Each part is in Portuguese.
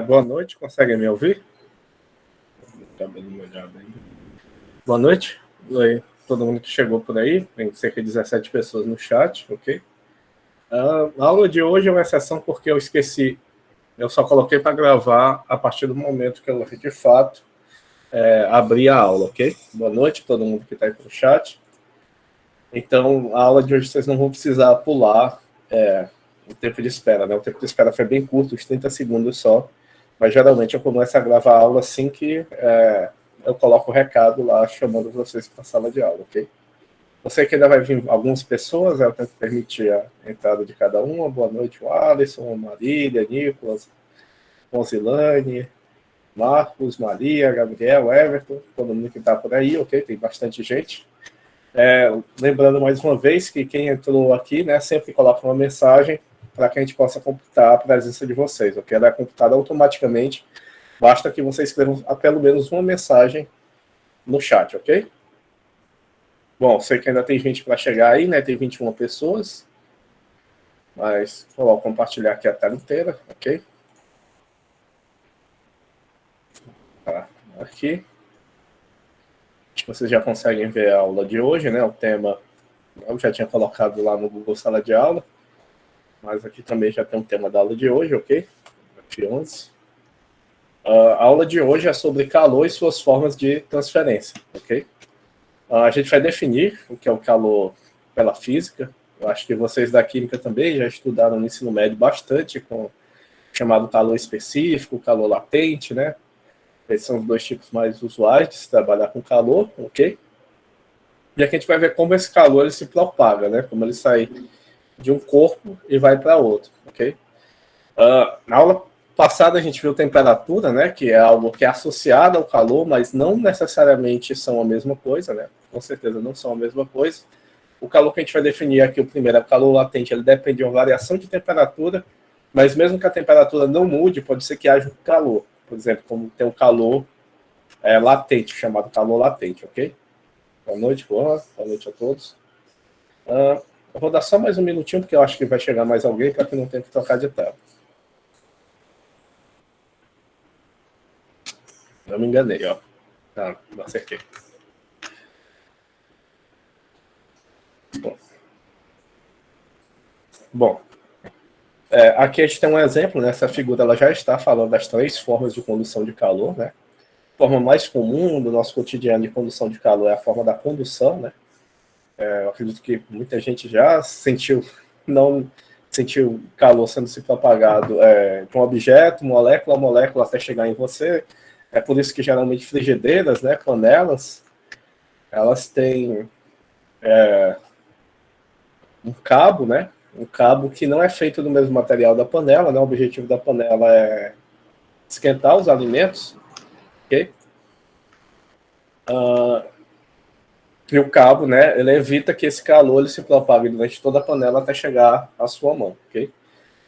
Boa noite, conseguem me ouvir? Tá bem molhado ainda. Boa noite, oi, todo mundo que chegou por aí, tem cerca de 17 pessoas no chat, ok? A aula de hoje é uma exceção porque eu esqueci, eu só coloquei para gravar a partir do momento que eu, de fato, abri a aula, ok? Boa noite todo mundo que está aí no chat. Então, a aula de hoje vocês não vão precisar pular o tempo de espera, né? O tempo de espera foi bem curto, uns 30 segundos só, mas geralmente eu começo a gravar a aula assim que eu coloco o recado lá chamando vocês para a sala de aula, ok? Eu sei que ainda vai vir algumas pessoas, eu tento permitir a entrada de cada uma. Boa noite, o Alisson, Marília, Nicolas, Monzilane, Marcos, Maria, Gabriel, Everton, todo mundo que está por aí, ok? Tem bastante gente. Lembrando mais uma vez que quem entrou aqui, né, sempre coloca uma mensagem para que a gente possa computar a presença de vocês, ok? Ela é computada automaticamente, basta que vocês escrevam pelo menos uma mensagem no chat, ok? Bom, sei que ainda tem gente para chegar aí, né? Tem 21 pessoas, mas vou compartilhar aqui a tela inteira, ok? Tá, aqui. Acho que vocês já conseguem ver a aula de hoje, né? O tema eu já tinha colocado lá no Google Sala de Aula, mas aqui também já tem um tema da aula de hoje, ok? Aqui 11. A aula de hoje é sobre calor e suas formas de transferência, ok? A gente vai definir o que é o calor pela física. Eu acho que vocês da química também já estudaram no ensino médio bastante com o chamado calor específico, calor latente, né? Esses são os dois tipos mais usuais de se trabalhar com calor, ok? E aqui a gente vai ver como esse calor ele se propaga, né? Como ele sai de um corpo e vai para outro, ok? Na aula passada a gente viu temperatura, né? Que é algo que é associado ao calor, mas não necessariamente são a mesma coisa, né? Com certeza não são a mesma coisa. O calor que a gente vai definir aqui, o primeiro é o calor latente, ele depende de uma variação de temperatura, mas mesmo que a temperatura não mude, pode ser que haja um calor. Por exemplo, como tem um calor latente, chamado calor latente, ok? Boa noite, Juan. Boa noite a todos. Eu vou dar só mais um minutinho, porque eu acho que vai chegar mais alguém, para que não tenha que trocar de tela. Não me enganei, ó. Não acertei. Bom, aqui a gente tem um exemplo, né? Essa figura ela já está falando das 3 formas de condução de calor, né? A forma mais comum do nosso cotidiano de condução de calor é a forma da condução, né? Eu acredito que muita gente já sentiu calor sendo se propagado de um objeto, molécula a molécula, até chegar em você. É por isso que geralmente frigideiras, né, panelas, elas têm um cabo, né? Um cabo que não é feito do mesmo material da panela, né? O objetivo da panela é esquentar os alimentos, ok? E o cabo, né, ele evita que esse calor ele se propague durante toda a panela até chegar à sua mão, ok?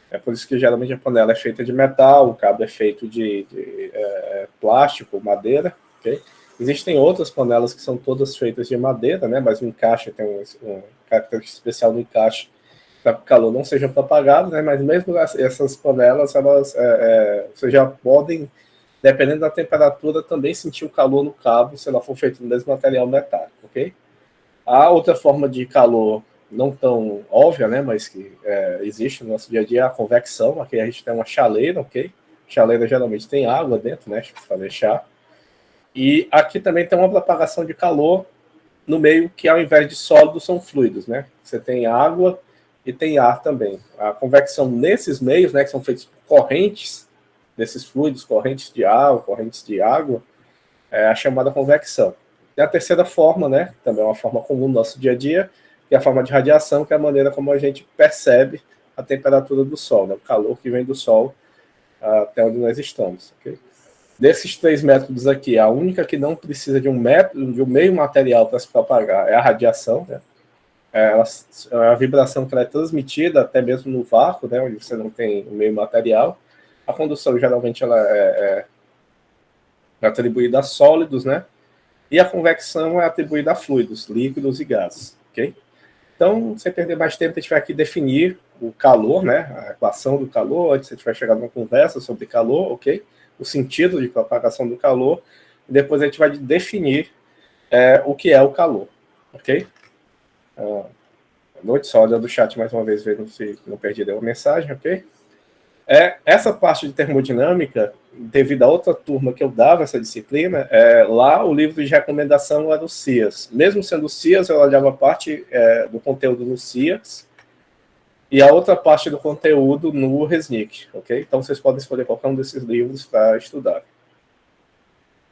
É por isso que geralmente a panela é feita de metal, o cabo é feito de plástico, madeira, ok? Existem outras panelas que são todas feitas de madeira, né, mas o encaixe tem um característica especial do encaixe para que o calor não seja propagado, né, mas mesmo essas panelas, elas vocês já podem, dependendo da temperatura, também sentir o calor no cabo se ela for feita do mesmo material metálico, ok? A outra forma de calor não tão óbvia, né, mas que existe no nosso dia a dia é a convecção. Aqui a gente tem uma chaleira, ok? Chaleira geralmente tem água dentro, né, para deixar. E aqui também tem uma propagação de calor no meio que ao invés de sólidos são fluidos, né? Você tem água e tem ar também. A convecção nesses meios, né, que são feitos por correntes desses fluidos, correntes de ar, correntes de água, é a chamada convecção. E a terceira forma, né, também é uma forma comum no nosso dia a dia, que é a forma de radiação, que é a maneira como a gente percebe a temperatura do Sol, né, o calor que vem do Sol até onde nós estamos. Okay? Desses 3 métodos aqui, a única que não precisa de um meio material para se propagar é a radiação, né? A vibração que ela é transmitida até mesmo no vácuo, né, onde você não tem um meio material. A condução geralmente ela é atribuída a sólidos, né? E a convecção é atribuída a fluidos, líquidos e gases, ok? Então, sem perder mais tempo, a gente vai aqui definir o calor, né? A equação do calor, antes a gente vai chegar numa conversa sobre calor, ok? O sentido de propagação do calor, e depois a gente vai definir o que é o calor, ok? Boa noite, só olhando o chat mais uma vez, vendo se não perdi nenhuma mensagem, ok? Essa parte de termodinâmica, devido a outra turma que eu dava essa disciplina, lá o livro de recomendação era o CIAS. Mesmo sendo o CIAS, eu olhava a parte do conteúdo no CIAS e a outra parte do conteúdo no Resnick, ok? Então vocês podem escolher qualquer um desses livros para estudar.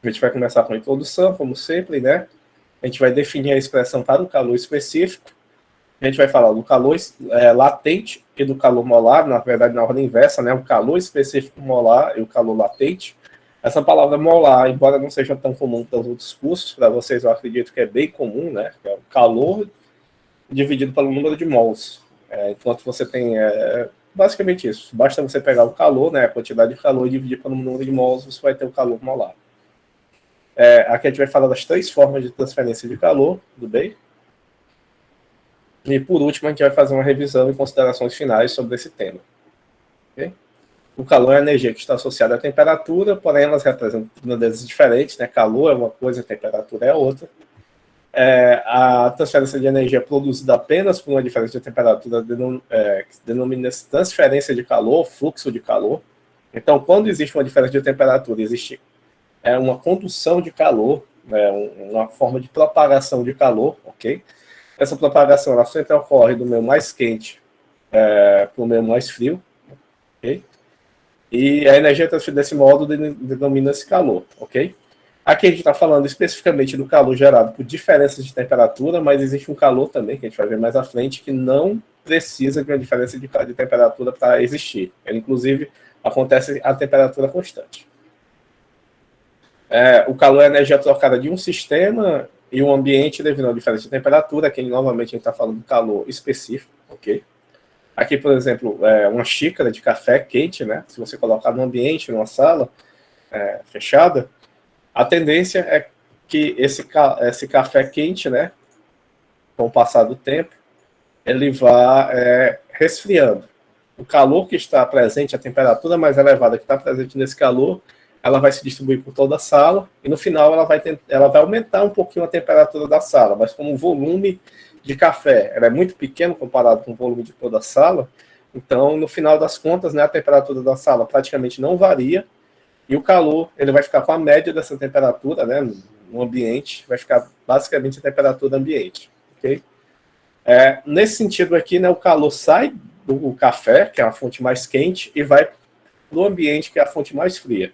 A gente vai começar com a introdução, como sempre, né? A gente vai definir a expressão para um calor específico. A gente vai falar do calor latente e do calor molar, na verdade, na ordem inversa, né? O calor específico molar e o calor latente. Essa palavra molar, embora não seja tão comum para os outros cursos, para vocês eu acredito que é bem comum, né? É o calor dividido pelo número de mols. Enquanto você tem basicamente isso. Basta você pegar o calor, né? A quantidade de calor e dividir pelo número de mols, você vai ter o calor molar. Aqui a gente vai falar das 3 formas de transferência de calor, tudo bem? E, por último, a gente vai fazer uma revisão e considerações finais sobre esse tema. Okay? O calor é a energia que está associada à temperatura, porém elas representam grandezas diferentes, né? Calor é uma coisa, temperatura é outra. A transferência de energia produzida apenas por uma diferença de temperatura denomina-se transferência de calor, fluxo de calor. Então, quando existe uma diferença de temperatura, existe uma condução de calor, uma forma de propagação de calor, ok? Essa propagação ela sempre ocorre do meio mais quente para o meio mais frio, ok? E a energia transferida desse modo denomina-se calor, ok? Aqui a gente está falando especificamente do calor gerado por diferenças de temperatura, mas existe um calor também, que a gente vai ver mais à frente, que não precisa de uma diferença de temperatura para existir. Ele, inclusive, acontece a temperatura constante. O calor é a energia trocada de um sistema e um ambiente devido a uma diferença de temperatura. Aqui, novamente, a gente está falando do calor específico, ok? Aqui, por exemplo, uma xícara de café quente, né? Se você colocar no ambiente, numa sala fechada, a tendência é que esse café quente, né? Com o passar do tempo, ele vá resfriando. O calor que está presente, a temperatura mais elevada que está presente nesse calor, ela vai se distribuir por toda a sala e no final ela vai aumentar um pouquinho a temperatura da sala, mas como o volume de café ela é muito pequeno comparado com o volume de toda a sala, então no final das contas, né, a temperatura da sala praticamente não varia e o calor ele vai ficar com a média dessa temperatura, né, no ambiente, vai ficar basicamente a temperatura ambiente, ok? Nesse sentido aqui, né, o calor sai do café, que é a fonte mais quente, e vai para o ambiente, que é a fonte mais fria.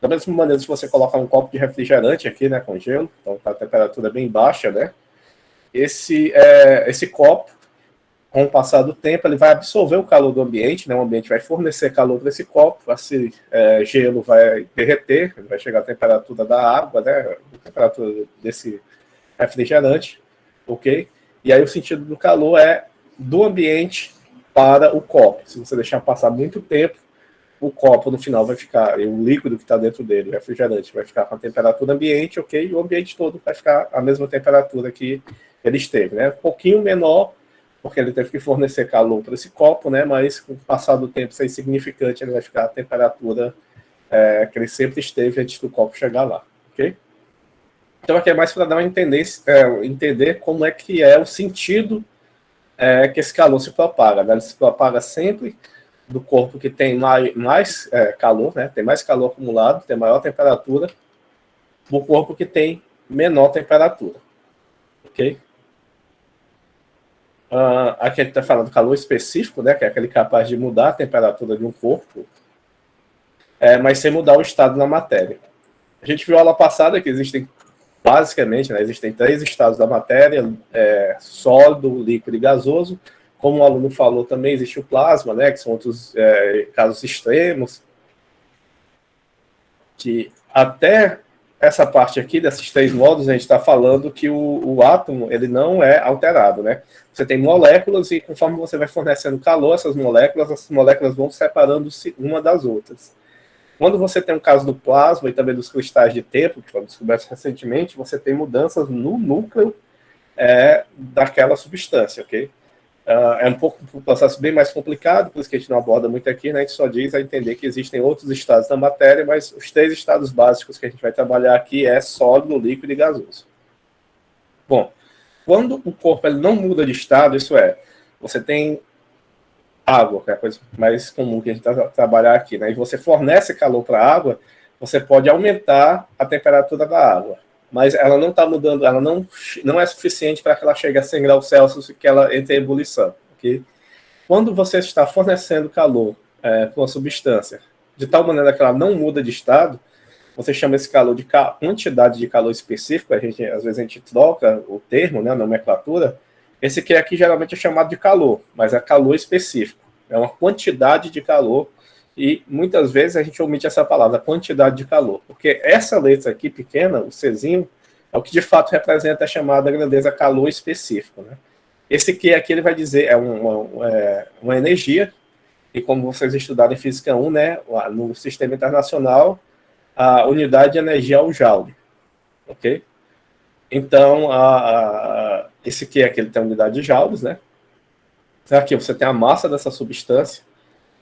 Da mesma maneira, se você colocar um copo de refrigerante aqui, né, com gelo, então tá a temperatura bem baixa, né, esse copo, com o passar do tempo, ele vai absorver o calor do ambiente, né, o ambiente vai fornecer calor para esse copo, esse gelo vai derreter, vai chegar à temperatura da água, né, a temperatura desse refrigerante, ok? E aí o sentido do calor é do ambiente para o copo. Se você deixar passar muito tempo, o copo no final vai ficar, o líquido que está dentro dele, o refrigerante, vai ficar com a temperatura ambiente, ok? E o ambiente todo vai ficar a mesma temperatura que ele esteve, né? Um pouquinho menor, porque ele teve que fornecer calor para esse copo, né? Mas com o passar do tempo, isso é insignificante, ele vai ficar a temperatura que ele sempre esteve antes do copo chegar lá, ok? Então aqui é mais para dar uma entender como é que é o sentido que esse calor se propaga, né? Ele se propaga sempre do corpo que tem mais calor, né? Tem mais calor acumulado, tem maior temperatura, do corpo que tem menor temperatura, ok? Aqui a gente está falando do calor específico, né? Que é aquele capaz de mudar a temperatura de um corpo, mas sem mudar o estado na matéria. A gente viu aula passada que existem, basicamente, né, existem 3 estados da matéria, sólido, líquido e gasoso. Como o aluno falou também, existe o plasma, né, que são outros casos extremos, que até essa parte aqui, desses 3 modos, a gente está falando que o átomo ele não é alterado, né? Você tem moléculas e conforme você vai fornecendo calor, essas moléculas vão separando-se uma das outras. Quando você tem um caso do plasma e também dos cristais de tempo, que foram descobertos recentemente, você tem mudanças no núcleo daquela substância, ok? É um processo bem mais complicado, por isso que a gente não aborda muito aqui, né? A gente só diz a entender que existem outros estados da matéria, mas os 3 estados básicos que a gente vai trabalhar aqui é sólido, líquido e gasoso. Bom, quando o corpo ele não muda de estado, isso é, você tem água, que é a coisa mais comum que a gente trabalhar aqui, né? E você fornece calor para a água, você pode aumentar a temperatura da água, mas ela não está mudando, ela não é suficiente para que ela chegue a 100 graus Celsius e que ela entre em ebulição, ok? Quando você está fornecendo calor para uma substância, de tal maneira que ela não muda de estado, você chama esse calor de quantidade de calor específico, às vezes a gente troca o termo, né, a nomenclatura. Esse que aqui geralmente é chamado de calor, mas é calor específico. É uma quantidade de calor e muitas vezes a gente omite essa palavra, quantidade de calor, porque essa letra aqui pequena, o Czinho, é o que de fato representa a chamada grandeza calor específico, né? Esse que aqui ele vai dizer é uma energia, e como vocês estudaram em Física 1, né, no Sistema Internacional, a unidade de energia é o Joule, ok? Então, esse aqui ele tem a unidade de joules, né? Aqui você tem a massa dessa substância.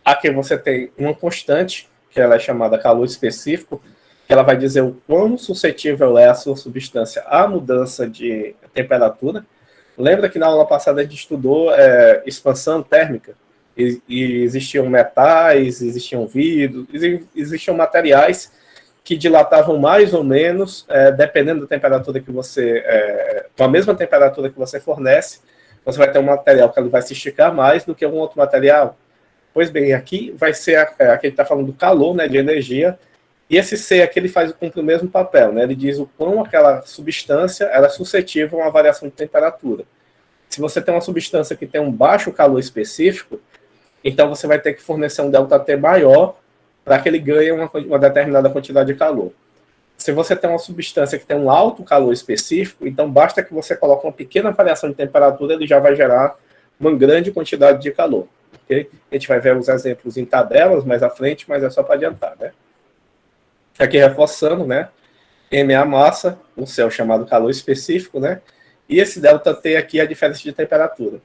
Aqui você tem uma constante, que ela é chamada calor específico, que ela vai dizer o quão suscetível é a sua substância à mudança de temperatura. Lembra que na aula passada a gente estudou expansão térmica? E existiam metais, existiam vidros, existiam materiais que dilatavam mais ou menos, dependendo da temperatura que você... com a mesma temperatura que você fornece, você vai ter um material que ele vai se esticar mais do que um outro material. Pois bem, aqui vai ser... aqui ele está falando do calor, né, de energia, e esse C aqui ele cumpre o mesmo papel, né? Ele diz o quão aquela substância era suscetível a uma variação de temperatura. Se você tem uma substância que tem um baixo calor específico, então você vai ter que fornecer um ΔT maior para que ele ganhe uma determinada quantidade de calor. Se você tem uma substância que tem um alto calor específico, então basta que você coloque uma pequena variação de temperatura, ele já vai gerar uma grande quantidade de calor. Okay? A gente vai ver os exemplos em tabelas mais à frente, mas é só para adiantar, né? Aqui reforçando, né? M é a massa, o C é o chamado calor específico, né? E esse ΔT aqui é a diferença de temperatura.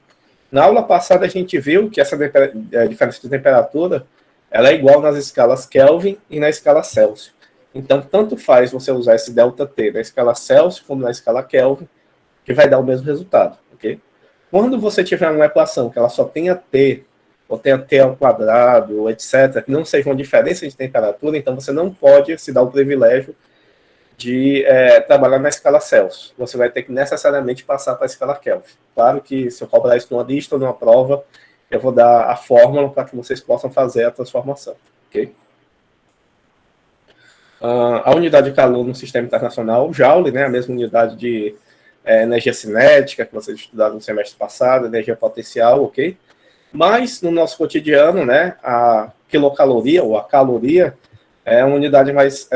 Na aula passada a gente viu que essa diferença de temperatura ela é igual nas escalas Kelvin e na escala Celsius. Então, tanto faz você usar esse ΔT na escala Celsius como na escala Kelvin, que vai dar o mesmo resultado, ok? Quando você tiver uma equação que ela só tenha T, ou tenha T ao quadrado, ou etc., que não seja uma diferença de temperatura, então você não pode se dar o privilégio de trabalhar na escala Celsius. Você vai ter que necessariamente passar para a escala Kelvin. Claro que se eu cobrar isso numa lista ou numa prova, eu vou dar a fórmula para que vocês possam fazer a transformação, ok? A unidade de calor no sistema internacional, Joule, né, a mesma unidade de energia cinética que vocês estudaram no semestre passado, energia potencial, ok? Mas no nosso cotidiano, né, a quilocaloria ou a caloria é uma unidade mais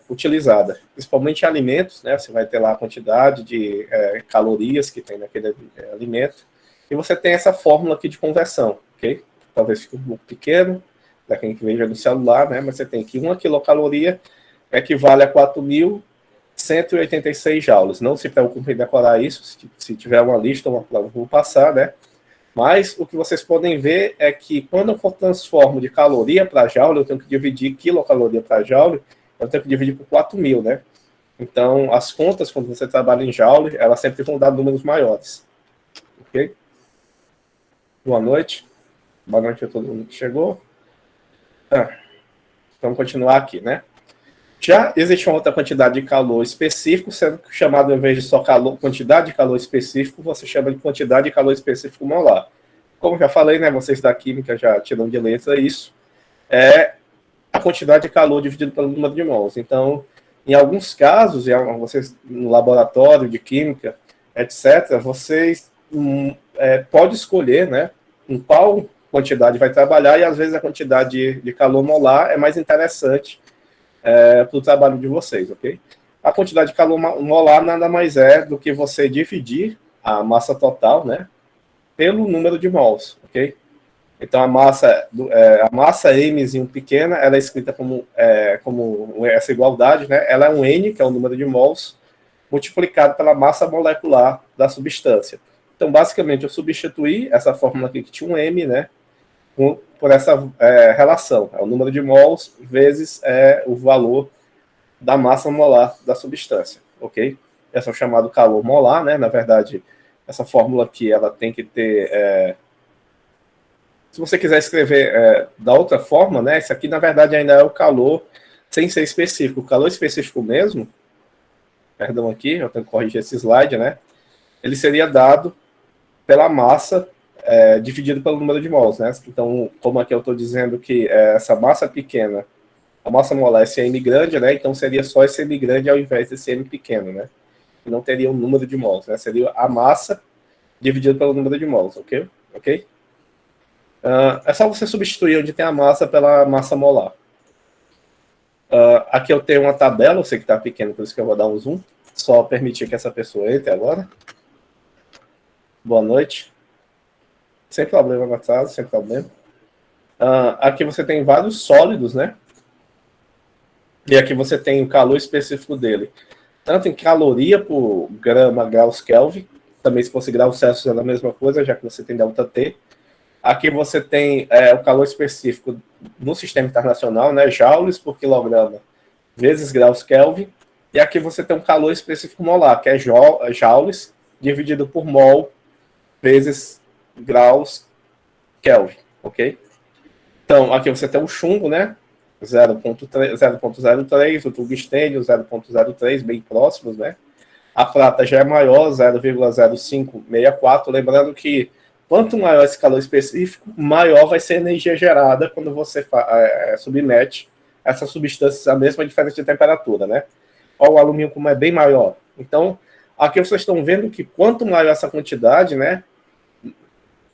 utilizada, principalmente em alimentos, né? Você vai ter lá a quantidade de calorias que tem naquele alimento, e você tem essa fórmula aqui de conversão, ok? Talvez fique um pouco pequeno, para quem veja no celular, né? Mas você tem que 1 quilocaloria equivale a 4.186 joules. Não se preocupe em decorar isso, se tiver uma lista, uma prova, eu vou passar, né? Mas o que vocês podem ver é que quando eu transformo de caloria para joule, eu tenho que dividir quilocaloria para joule, eu tenho que dividir por 4.000, né? Então, as contas, quando você trabalha em joule, elas sempre vão dar números maiores. Ok? Boa noite. Boa noite a todo mundo que chegou. Vamos continuar aqui, né? Já existe uma outra quantidade de calor específico, sendo chamado, em vez de só quantidade de calor específico, você chama de quantidade de calor específico molar. Como já falei, né, vocês da química já tiram de letra isso, é a quantidade de calor dividido pelo número de mols. Então, em alguns casos, vocês no laboratório de química, etc., vocês podem escolher, né, em qual quantidade vai trabalhar, e às vezes a quantidade de calor molar é mais interessante para o trabalho de vocês, ok? A quantidade de calor molar nada mais é do que você dividir a massa total, né, pelo número de mols, ok? Então a massa Mzinho pequena, ela é escrita como essa igualdade, né? Ela é um N, que é o número de mols, multiplicado pela massa molecular da substância. Então, basicamente, eu substituí essa fórmula aqui que tinha um M, né, por essa relação. É o número de mols vezes o valor da massa molar da substância, ok? Esse é o chamado calor molar, né? Na verdade, essa fórmula aqui, ela tem que ter... se você quiser escrever da outra forma, né? Esse aqui, na verdade, ainda é o calor sem ser específico. O calor específico mesmo, perdão aqui, eu tenho que corrigir esse slide, né? Ele seria dado pela massa dividido pelo número de mols, né? Então, como aqui eu estou dizendo que essa massa pequena, a massa molar é esse M grande, né? Então seria só esse M grande ao invés desse M pequeno, né? E não teria um número de mols, né? Seria a massa dividido pelo número de mols, ok? É só você substituir onde tem a massa pela massa molar. Aqui eu tenho uma tabela, eu sei que está pequeno, por isso que eu vou dar um zoom. Só permitir que essa pessoa entre agora. Boa noite. Sem problema na atraso, sem problema. Aqui você tem vários sólidos, né? E aqui você tem o calor específico dele. Tanto em caloria por grama, graus Kelvin. Também se fosse graus Celsius é a mesma coisa, já que você tem ΔT. Aqui você tem o calor específico no sistema internacional, né? Joules por quilograma vezes graus Kelvin. E aqui você tem um calor específico molar, que é joules dividido por mol vezes graus Kelvin, ok? Então, aqui você tem o chumbo, né? 0,03, o tungstênio 0,03, bem próximos, né? A prata já é maior, 0,0564. Lembrando que quanto maior esse calor específico, maior vai ser a energia gerada quando você submete essas substâncias à mesma diferença de temperatura, né? Olha o alumínio como é bem maior. Então, aqui vocês estão vendo que quanto maior essa quantidade, né?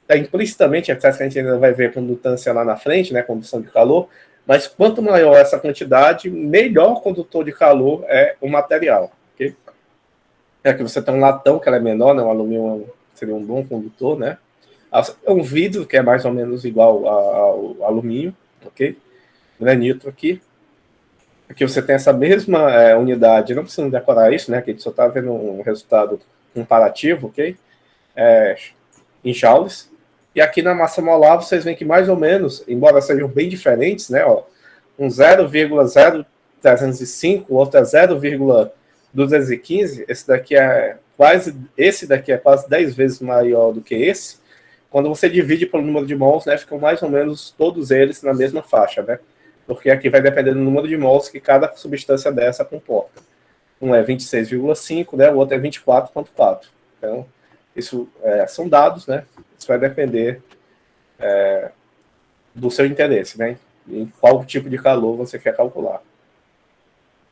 Implicitamente, é que a gente ainda vai ver condutância lá na frente, né? Condução de calor. Mas quanto maior essa quantidade, melhor condutor de calor é o material, ok? Aqui você tem um latão, que ela é menor, né? O alumínio seria um bom condutor, né? Um vidro, que é mais ou menos igual ao alumínio, ok? Granito aqui. Aqui você tem essa mesma unidade, não precisa decorar isso, né? Que a gente só está vendo um resultado comparativo, ok? Em joules. E aqui na massa molar, vocês veem que mais ou menos, embora sejam bem diferentes, né? Ó, um 0,0305, o outro é 0,215. Esse daqui é quase 10 vezes maior do que esse. Quando você divide pelo número de mols, né, ficam mais ou menos todos eles na mesma faixa, né? Porque aqui vai depender do número de mols que cada substância dessa comporta. Um é 26,5, né? O outro é 24,4. Então, isso são dados, né? Isso vai depender do seu interesse, né? Em qual tipo de calor você quer calcular.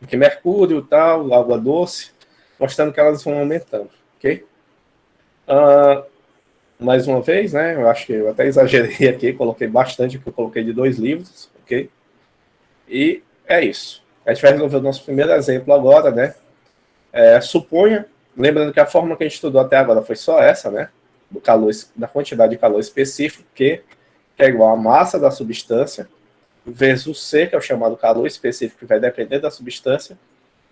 Aqui mercúrio, tal, água doce, mostrando que elas vão aumentando, ok? Mais uma vez, né? Eu acho que eu até exagerei aqui, coloquei bastante, porque eu coloquei de 2 livros, ok? E é isso. A gente vai resolver o nosso primeiro exemplo agora, né? Suponha, lembrando que a fórmula que a gente estudou até agora foi só essa, né? Do calor, da quantidade de calor específico, que é igual à massa da substância, vezes o C, que é o chamado calor específico, que vai depender da substância,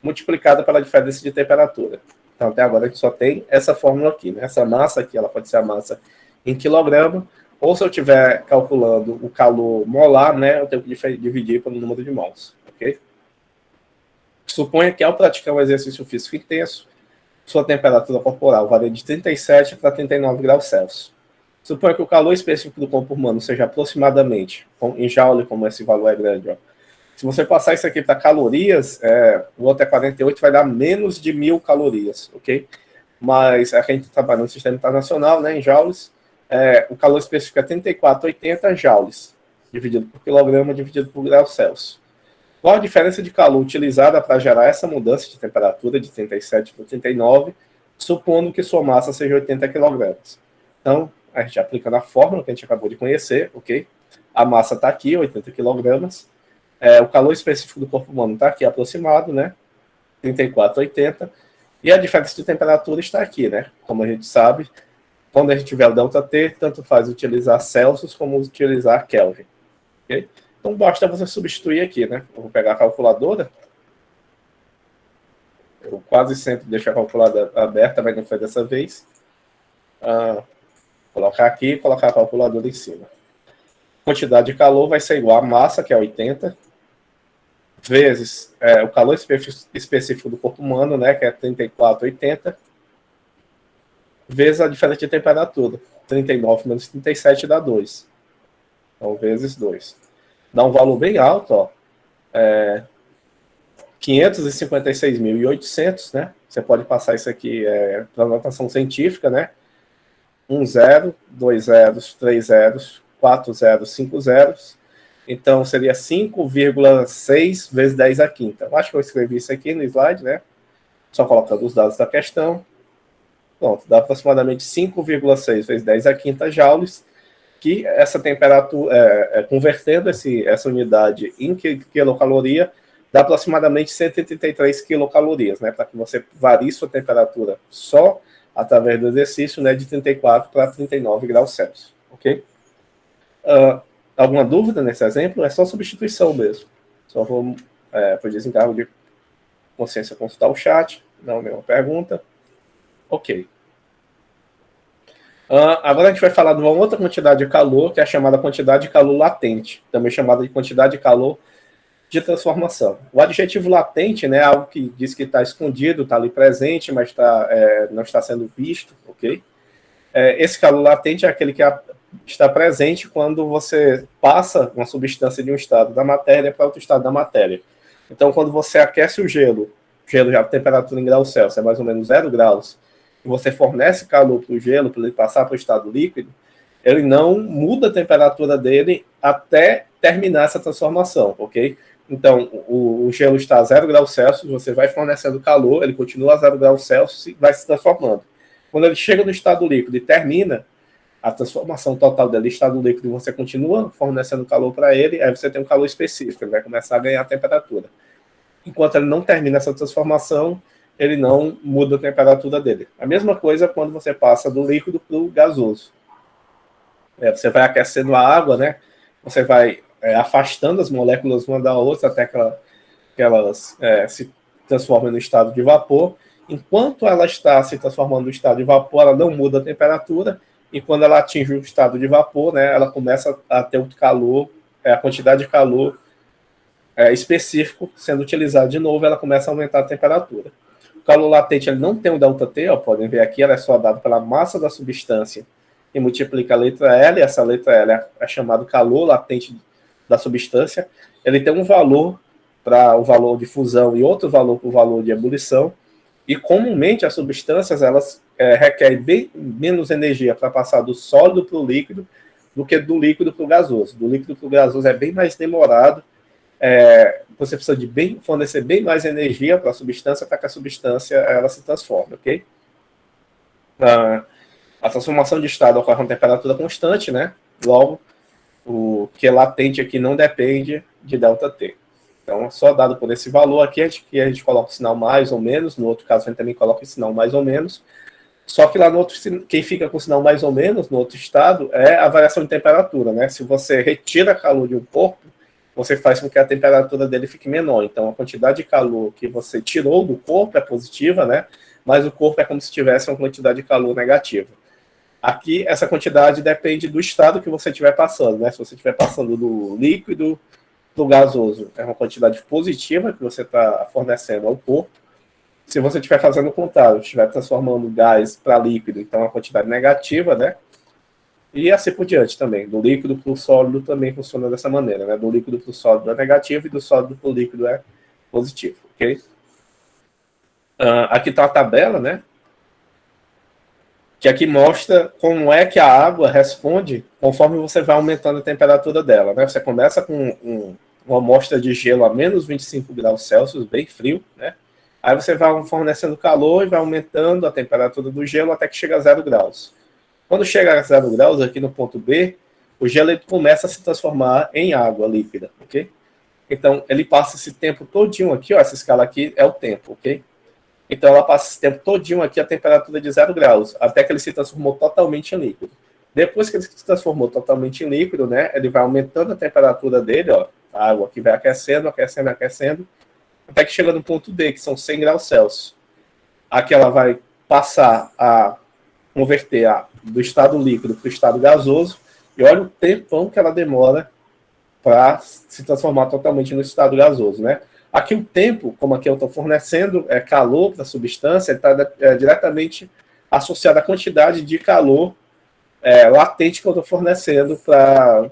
multiplicado pela diferença de temperatura. Então, até agora, a gente só tem essa fórmula aqui, né? Essa massa aqui, ela pode ser a massa em quilograma, ou se eu estiver calculando o calor molar, né, eu tenho que dividir pelo número de mols, ok? Suponha que ao praticar um exercício físico intenso, sua temperatura corporal varia de 37 para 39 graus Celsius. Suponha que o calor específico do corpo humano seja aproximadamente, em joule, como esse valor é grande, ó. Se você passar isso aqui para calorias, o outro é 48, vai dar menos de 1.000 calorias, ok? Mas a gente trabalha no sistema internacional, né, em joules, o calor específico é 34,80 joules, dividido por quilograma, dividido por graus Celsius. Qual a diferença de calor utilizada para gerar essa mudança de temperatura de 37 para 39, supondo que sua massa seja 80 kg? Então, a gente aplica na fórmula que a gente acabou de conhecer, ok? A massa está aqui, 80 kg. O calor específico do corpo humano está aqui aproximado, né? 34,80. E a diferença de temperatura está aqui, né? Como a gente sabe, quando a gente tiver o ΔT, tanto faz utilizar Celsius como utilizar Kelvin. Okay? Então, basta você substituir aqui, né? Eu vou pegar a calculadora. Eu quase sempre deixo a calculadora aberta, mas não foi dessa vez. Colocar aqui e colocar a calculadora em cima. Quantidade de calor vai ser igual a massa, que é 80, vezes o calor específico do corpo humano, né, que é 34,80, vezes a diferença de temperatura. 39 menos 37 dá 2. Então, vezes 2. Dá um valor bem alto, ó. 556.800, né? Você pode passar isso aqui para notação científica, né? 1 0, 2 zeros, 3 zeros, 4 zeros, 5 zeros. Então, seria 5,6 vezes 10 à quinta. Eu acho que eu escrevi isso aqui no slide, né? Só colocando os dados da questão. Pronto, dá aproximadamente 5,6 vezes 10 à quinta joules, que essa temperatura, convertendo essa unidade em quilocaloria, dá aproximadamente 133 quilocalorias, né? Para que você varie sua temperatura só através do exercício, né, de 34 para 39 graus Celsius, ok? Alguma dúvida nesse exemplo? É só substituição mesmo. Só vou, por desencargo de consciência, consultar o chat. Não, nenhuma pergunta. Ok. Agora a gente vai falar de uma outra quantidade de calor, que é a chamada quantidade de calor latente, também chamada de quantidade de calor de transformação. O adjetivo latente, né, é algo que diz que está escondido, está ali presente, mas não está sendo visto, ok? Esse calor latente é aquele que está presente quando você passa uma substância de um estado da matéria para outro estado da matéria. Então, quando você aquece o gelo já a temperatura em graus Celsius é mais ou menos 0 graus, e você fornece calor para o gelo, para ele passar para o estado líquido, ele não muda a temperatura dele até terminar essa transformação, ok? Então, o gelo está a 0 graus Celsius, você vai fornecendo calor, ele continua a 0 graus Celsius e vai se transformando. Quando ele chega no estado líquido e termina a transformação total dele em estado líquido, você continua fornecendo calor para ele, aí você tem um calor específico, ele vai começar a ganhar temperatura. Enquanto ele não termina essa transformação, ele não muda a temperatura dele. A mesma coisa quando você passa do líquido para o gasoso. Você vai aquecendo a água, né? Você vai afastando as moléculas uma da outra até que elas se transformem no estado de vapor. Enquanto ela está se transformando no estado de vapor, ela não muda a temperatura, e quando ela atinge o estado de vapor, né, ela começa a ter o calor, a quantidade de calor específico sendo utilizado de novo, ela começa a aumentar a temperatura. O calor latente ele não tem um ΔT, podem ver aqui, ela é só dada pela massa da substância e multiplica a letra L, e essa letra L é chamado calor latente da substância. Ele tem um valor para o valor de fusão e outro valor para o valor de ebulição, e comumente as substâncias elas requerem bem menos energia para passar do sólido para o líquido do que do líquido para o gasoso. Do líquido para o gasoso é bem mais demorado, você precisa de fornecer bem mais energia para a substância, para que a substância ela se transforme, ok? A transformação de estado ocorre a uma temperatura constante, né? Logo, o que é latente aqui não depende de ΔT. Então, só dado por esse valor aqui, a gente coloca o sinal mais ou menos, no outro caso a gente também coloca o sinal mais ou menos, só que lá no outro, quem fica com o sinal mais ou menos, no outro estado, é a variação de temperatura, né? Se você retira calor de um corpo, você faz com que a temperatura dele fique menor. Então, a quantidade de calor que você tirou do corpo é positiva, né? Mas o corpo é como se tivesse uma quantidade de calor negativa. Aqui, essa quantidade depende do estado que você estiver passando, né? Se você estiver passando do líquido para o gasoso, é uma quantidade positiva que você está fornecendo ao corpo. Se você estiver fazendo o contrário, estiver transformando gás para líquido, então é uma quantidade negativa, né? E assim por diante também. Do líquido para o sólido também funciona dessa maneira, né? Do líquido para o sólido é negativo e do sólido para o líquido é positivo, ok? Aqui está a tabela, né? Que aqui mostra como é que a água responde conforme você vai aumentando a temperatura dela, né? Você começa com uma amostra de gelo a menos 25 graus Celsius, bem frio, né? Aí você vai fornecendo calor e vai aumentando a temperatura do gelo até que chega a 0 graus. Quando chega a 0 graus, aqui no ponto B, o gelo ele começa a se transformar em água líquida, ok? Então, ele passa esse tempo todinho aqui, ó, essa escala aqui é o tempo, ok? Então, ela passa esse tempo todinho aqui a temperatura de 0 graus, até que ele se transformou totalmente em líquido. Depois que ele se transformou totalmente em líquido, né, ele vai aumentando a temperatura dele, ó, a água aqui vai aquecendo, aquecendo, aquecendo, até que chega no ponto D, que são 100 graus Celsius. Aqui ela vai passar a converter do estado líquido para o estado gasoso, e olha o tempão que ela demora para se transformar totalmente no estado gasoso, né? Aqui o tempo, como aqui eu estou fornecendo calor para a substância, está diretamente associado à quantidade de calor latente que eu estou fornecendo para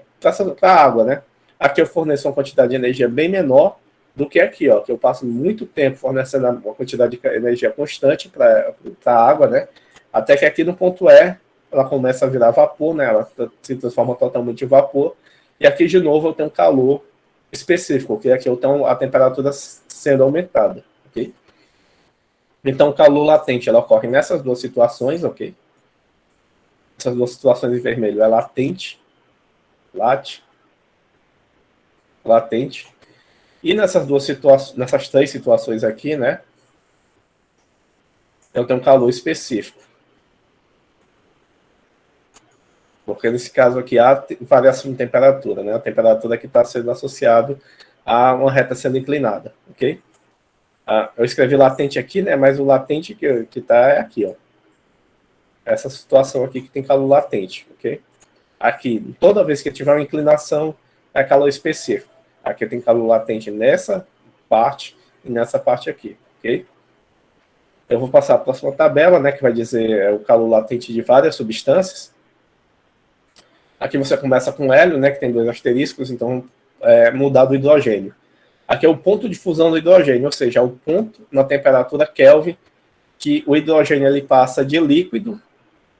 a água, né? Aqui eu forneço uma quantidade de energia bem menor do que aqui, ó, que eu passo muito tempo fornecendo uma quantidade de energia constante para a água, né? Até que aqui no ponto E, ela começa a virar vapor, né? Ela se transforma totalmente em vapor. E aqui, de novo, eu tenho calor específico, que aqui eu tenho a temperatura sendo aumentada, ok? Então, o calor latente, ela ocorre nessas duas situações, ok? Essas duas situações em vermelho é latente, latente. E nessas duas situações, nessas três situações aqui, né? Eu tenho um calor específico. Porque nesse caso aqui há variação de temperatura, né? A temperatura que está sendo associada a uma reta sendo inclinada, ok? Eu escrevi latente aqui, né? Mas o latente que está é aqui, ó. Essa situação aqui que tem calor latente, ok? Aqui, toda vez que tiver uma inclinação, é calor específico. Aqui tem calor latente nessa parte e nessa parte aqui, ok? Eu vou passar a próxima tabela, né? Que vai dizer o calor latente de várias substâncias. Aqui você começa com hélio, né, que tem 2 asteriscos, então mudar do hidrogênio. Aqui é o ponto de fusão do hidrogênio, ou seja, é o ponto na temperatura Kelvin que o hidrogênio ele passa de líquido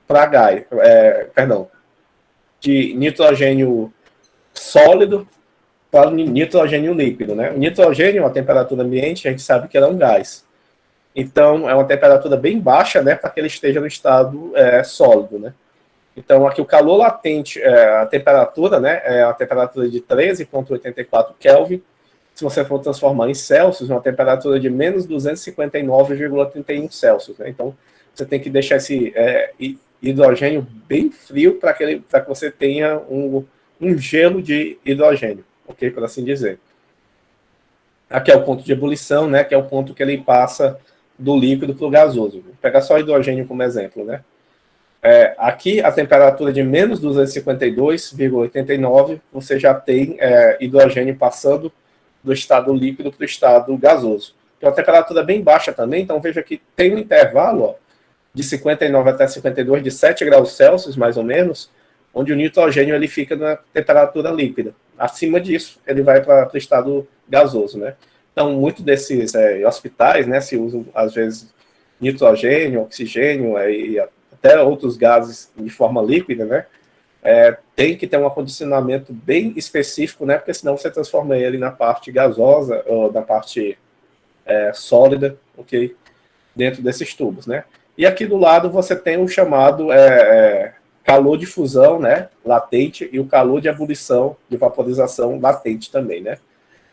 para gás, de nitrogênio sólido para nitrogênio líquido, né? O nitrogênio, a temperatura ambiente, a gente sabe que ele é um gás. Então, é uma temperatura bem baixa, né, para que ele esteja no estado sólido, né? Então, aqui o calor latente, a temperatura, né, é a temperatura de 13,84 Kelvin. Se você for transformar em Celsius, uma temperatura de menos 259,31 Celsius, né? Então, você tem que deixar esse hidrogênio bem frio para que você tenha um gelo de hidrogênio, ok? Por assim dizer. Aqui é o ponto de ebulição, né, que é o ponto que ele passa do líquido para o gasoso. Vou pegar só o hidrogênio como exemplo, né? Aqui, a temperatura de menos 252,89, você já tem hidrogênio passando do estado líquido para o estado gasoso. Então, a temperatura é bem baixa também, então veja que tem um intervalo de 59 até 52, de 7 graus Celsius, mais ou menos, onde o nitrogênio ele fica na temperatura líquida. Acima disso, ele vai para o estado gasoso, né? Então, muitos desses hospitais, né, se usam, às vezes, nitrogênio, oxigênio e até outros gases de forma líquida, né? Tem que ter um acondicionamento bem específico, né? Porque senão você transforma ele na parte gasosa ou na parte sólida, ok? Dentro desses tubos, né? E aqui do lado você tem o chamado calor de fusão, né? Latente, e o calor de ebulição, de vaporização latente também, né?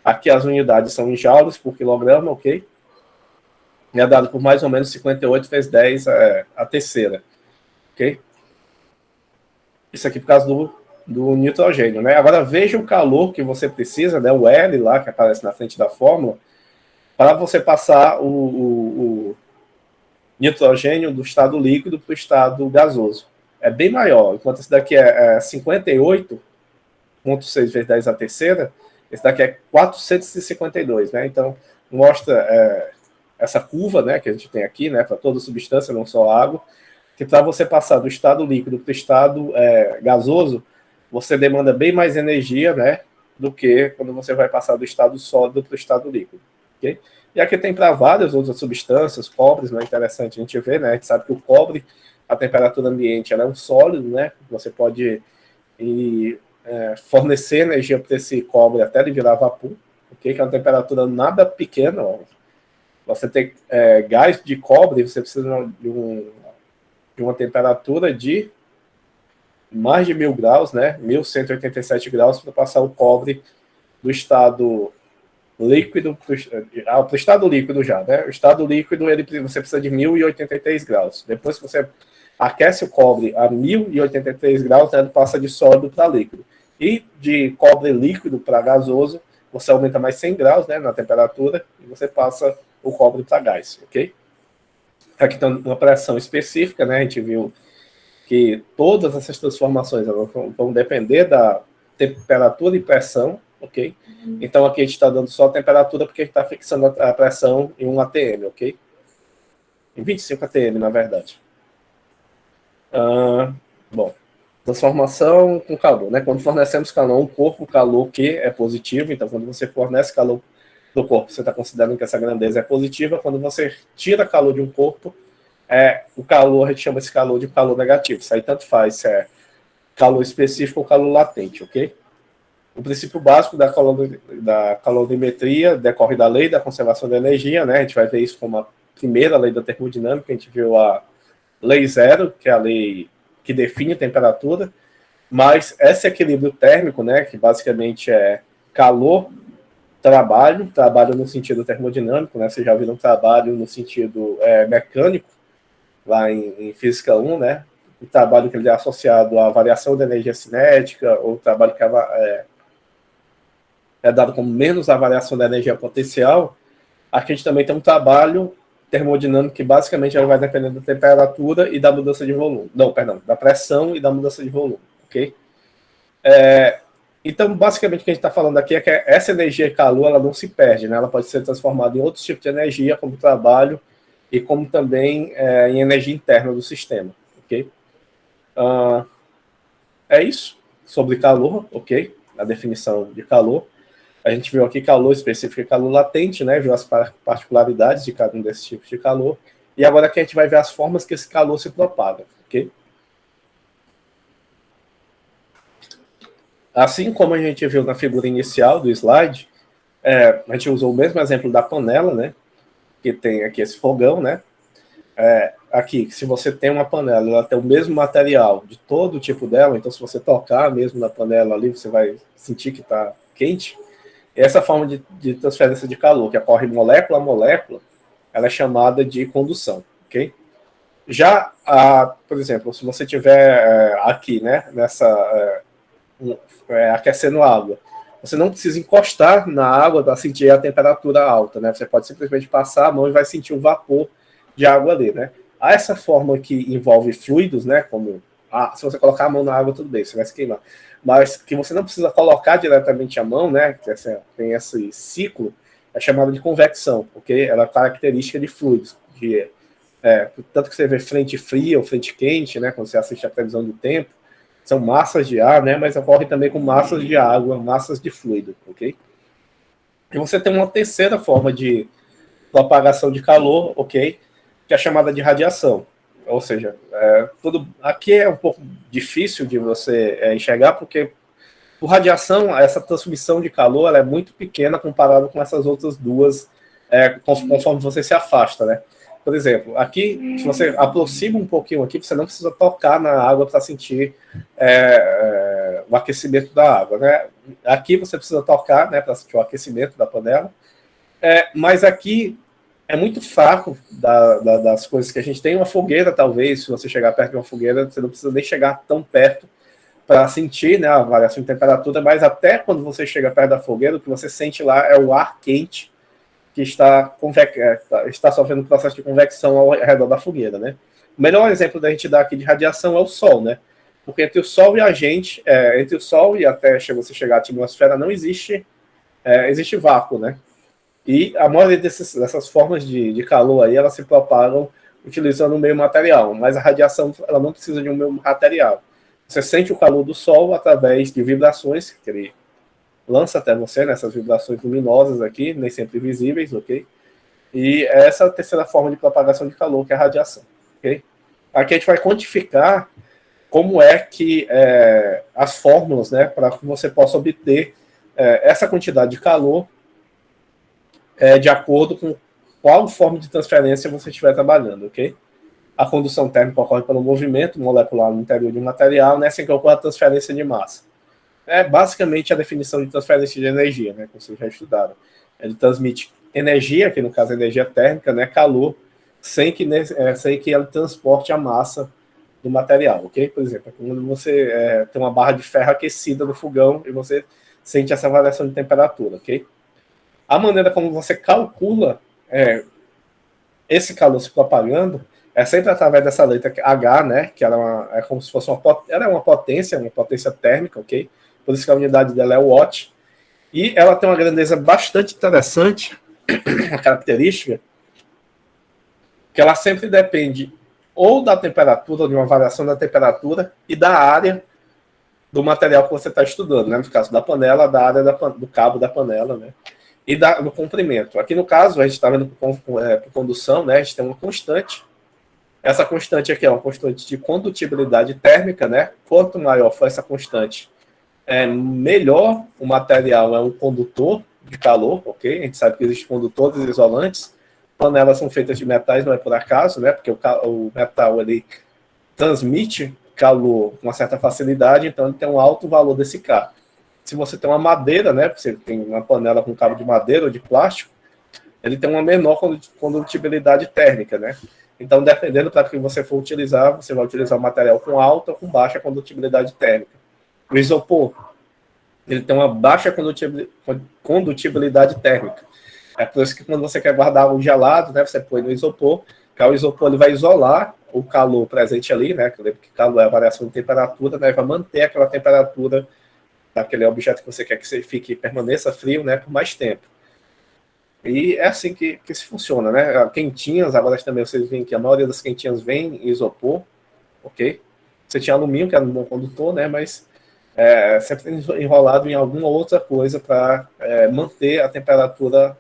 Aqui as unidades são em joules por quilograma, ok? E é dado por mais ou menos 58 vezes 10 a terceira. Ok? Isso aqui por causa do nitrogênio, né? Agora veja o calor que você precisa, né? O L lá que aparece na frente da fórmula, para você passar o nitrogênio do estado líquido para o estado gasoso. É bem maior. Enquanto esse daqui é 58,6 vezes 10 a terceira, esse daqui é 452, né? Então, mostra essa curva, né, que a gente tem aqui, né, para toda substância, não só água, que para você passar do estado líquido para o estado gasoso, você demanda bem mais energia, né, do que quando você vai passar do estado sólido para o estado líquido, ok? E aqui tem para várias outras substâncias, cobres, não é interessante a gente ver, né, a gente sabe que o cobre, a temperatura ambiente, ela é um sólido, né, você pode fornecer energia para esse cobre até ele virar vapor, ok? Que é uma temperatura nada pequena, ó. Você tem gás de cobre, você precisa de uma temperatura de mais de 1000 graus, né? 1187 graus para passar o cobre do estado líquido para o estado líquido já, né? O estado líquido você precisa de 1083 graus. Depois que você aquece o cobre a 1083 graus, né, ele passa de sólido para líquido. E de cobre líquido para gasoso, você aumenta mais 100 graus, né, na temperatura e você passa o cobre para gás, ok? aqui tem uma pressão específica, né? A gente viu que todas essas transformações vão depender da temperatura e pressão, ok? Então aqui a gente está dando só a temperatura porque a gente está fixando a pressão em 1 atm, ok? Em 25 atm, na verdade. Bom, transformação com calor, né? Quando fornecemos calor, um corpo calor que é positivo, então quando você fornece calor do corpo, você está considerando que essa grandeza é positiva. Quando você tira calor de um corpo, o calor, a gente chama esse calor de calor negativo. Isso aí tanto faz se é calor específico ou calor latente, ok? O princípio básico da calorimetria decorre da lei da conservação da energia, né? A gente vai ver isso como a primeira lei da termodinâmica. A gente viu a lei zero, que é a lei que define a temperatura, mas esse equilíbrio térmico, né, que basicamente é calor, trabalho no sentido termodinâmico, né? Vocês já viram trabalho no sentido mecânico, lá em Física 1, né? O trabalho que ele é associado à variação da energia cinética, ou o trabalho que é dado como menos a variação da energia potencial. Aqui a gente também tem um trabalho termodinâmico que basicamente vai depender da temperatura e da mudança de volume. Não, perdão, da pressão e da mudança de volume, ok? Então, basicamente, o que a gente está falando aqui é que essa energia e calor, ela não se perde, né? Ela pode ser transformada em outros tipos de energia, como trabalho, e como também em energia interna do sistema, ok? É isso sobre calor, ok? A definição de calor. A gente viu aqui calor específico e calor latente, né? Viu as particularidades de cada um desses tipos de calor. E agora aqui a gente vai ver as formas que esse calor se propaga, ok? Assim como a gente viu na figura inicial do slide, a gente usou o mesmo exemplo da panela, né? Que tem aqui esse fogão, né? Aqui, se você tem uma panela, ela tem o mesmo material de todo tipo dela, então se você tocar mesmo na panela ali, você vai sentir que está quente. Essa forma de transferência de calor, que ocorre molécula a molécula, ela é chamada de condução, ok? Já, por exemplo, se você tiver aqui, né, aquecendo água, você não precisa encostar na água para sentir a temperatura alta, né? Você pode simplesmente passar a mão e vai sentir um vapor de água ali, né? Há essa forma que envolve fluidos, né? Como se você colocar a mão na água, tudo bem, você vai se queimar. Mas que você não precisa colocar diretamente a mão, né? Que tem esse ciclo, é chamado de convecção, porque ela é característica de fluidos. Tanto que você vê frente fria ou frente quente, né? Quando você assiste a previsão do tempo, são massas de ar, né? Mas ocorre também com massas de água, massas de fluido, ok? E você tem uma terceira forma de propagação de calor, ok? Que é chamada de radiação. Ou seja, aqui é um pouco difícil de você enxergar, porque por radiação, essa transmissão de calor ela é muito pequena comparada com essas outras duas, conforme você se afasta, né? Por exemplo, aqui, se você aproxima um pouquinho aqui, você não precisa tocar na água para sentir o aquecimento da água, né? Aqui você precisa tocar, né, para sentir o aquecimento da panela. Mas aqui é muito fraco das coisas que a gente tem. Uma fogueira, talvez, se você chegar perto de uma fogueira, você não precisa nem chegar tão perto para sentir, né, a variação de temperatura, mas até quando você chega perto da fogueira, o que você sente lá é o ar quente que está sofrendo um processo de convecção ao redor da fogueira, né? O melhor exemplo da gente dar aqui de radiação é o Sol, né? Porque entre o Sol e a gente, entre o Sol e até você chegar à atmosfera, não existe, existe vácuo, né? E a maioria dessas formas de calor aí, elas se propagam utilizando o meio material, mas a radiação ela não precisa de um meio material. Você sente o calor do Sol através de vibrações que ele lança até você, nessas vibrações luminosas aqui, nem sempre visíveis, ok? E essa é a terceira forma de propagação de calor, que é a radiação, ok? Aqui a gente vai quantificar como é que as fórmulas, né, para que você possa obter essa quantidade de calor de acordo com qual forma de transferência você estiver trabalhando, ok? A condução térmica ocorre pelo movimento molecular no interior de um material, né, sem que ocorra a transferência de massa. É basicamente a definição de transferência de energia, né, que vocês já estudaram. Ele transmite energia, que no caso é energia térmica, né, calor, sem que ele transporte a massa do material, ok? Por exemplo, quando você tem uma barra de ferro aquecida no fogão e você sente essa variação de temperatura, ok? A maneira como você calcula esse calor se propagando é sempre através dessa letra H, né? Que ela é como se fosse ela é uma potência térmica, ok? Por isso que a unidade dela é o watt. E ela tem uma grandeza bastante interessante, uma característica, que ela sempre depende ou da temperatura, ou de uma variação da temperatura e da área do material que você está estudando, né? No caso da panela, da área do cabo da panela, né? E do comprimento. Aqui no caso, a gente está vendo por condução, né? A gente tem uma constante. Essa constante aqui é uma constante de condutibilidade térmica, né? Quanto maior for essa constante, melhor o material é um condutor de calor, ok? A gente sabe que existem condutores isolantes. Panelas são feitas de metais, não é por acaso, né? Porque o metal ele transmite calor com uma certa facilidade, então ele tem um alto valor desse K. Se você tem uma madeira, né? Você tem uma panela com cabo de madeira ou de plástico, ele tem uma menor condutibilidade térmica, né? Então, dependendo para que você for utilizar, você vai utilizar um material com alta ou com baixa condutibilidade térmica. O isopor, ele tem uma baixa condutibilidade térmica. É por isso que quando você quer guardar algo gelado, né, você põe no isopor, que o isopor ele vai isolar o calor presente ali, né? Que calor é a variação de temperatura, né? Vai manter aquela temperatura daquele objeto que você quer que permaneça frio, né, por mais tempo. E é assim que se funciona, né? Quentinhas, agora também vocês veem que a maioria das quentinhas vem em isopor, ok? Você tinha alumínio, que era um bom condutor, né? Mas sempre enrolado em alguma outra coisa para manter a temperatura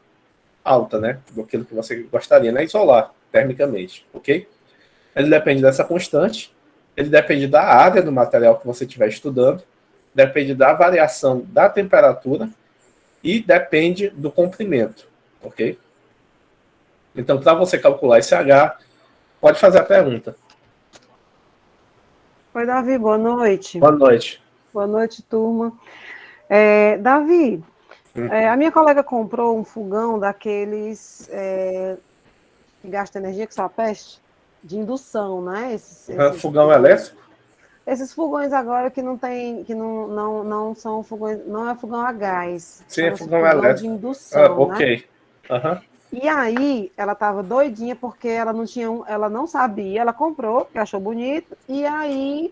alta, né? Do que você gostaria, né? Isolar termicamente, ok? Ele depende dessa constante, ele depende da área do material que você estiver estudando, depende da variação da temperatura e depende do comprimento, ok? Então, para você calcular esse H, pode fazer a pergunta. Oi, Davi, boa noite. Boa noite. Boa noite, turma. Davi, a minha colega comprou um fogão daqueles que gasta energia, que só a peste, de indução, né? Fogão elétrico? Esses fogões agora que não tem, que não são fogões, não é fogão a gás. Sim, é fogão elétrico. De indução, ok. Né? Uhum. E aí, ela estava doidinha porque ela não tinha, ela não sabia, ela comprou, que achou bonito, e aí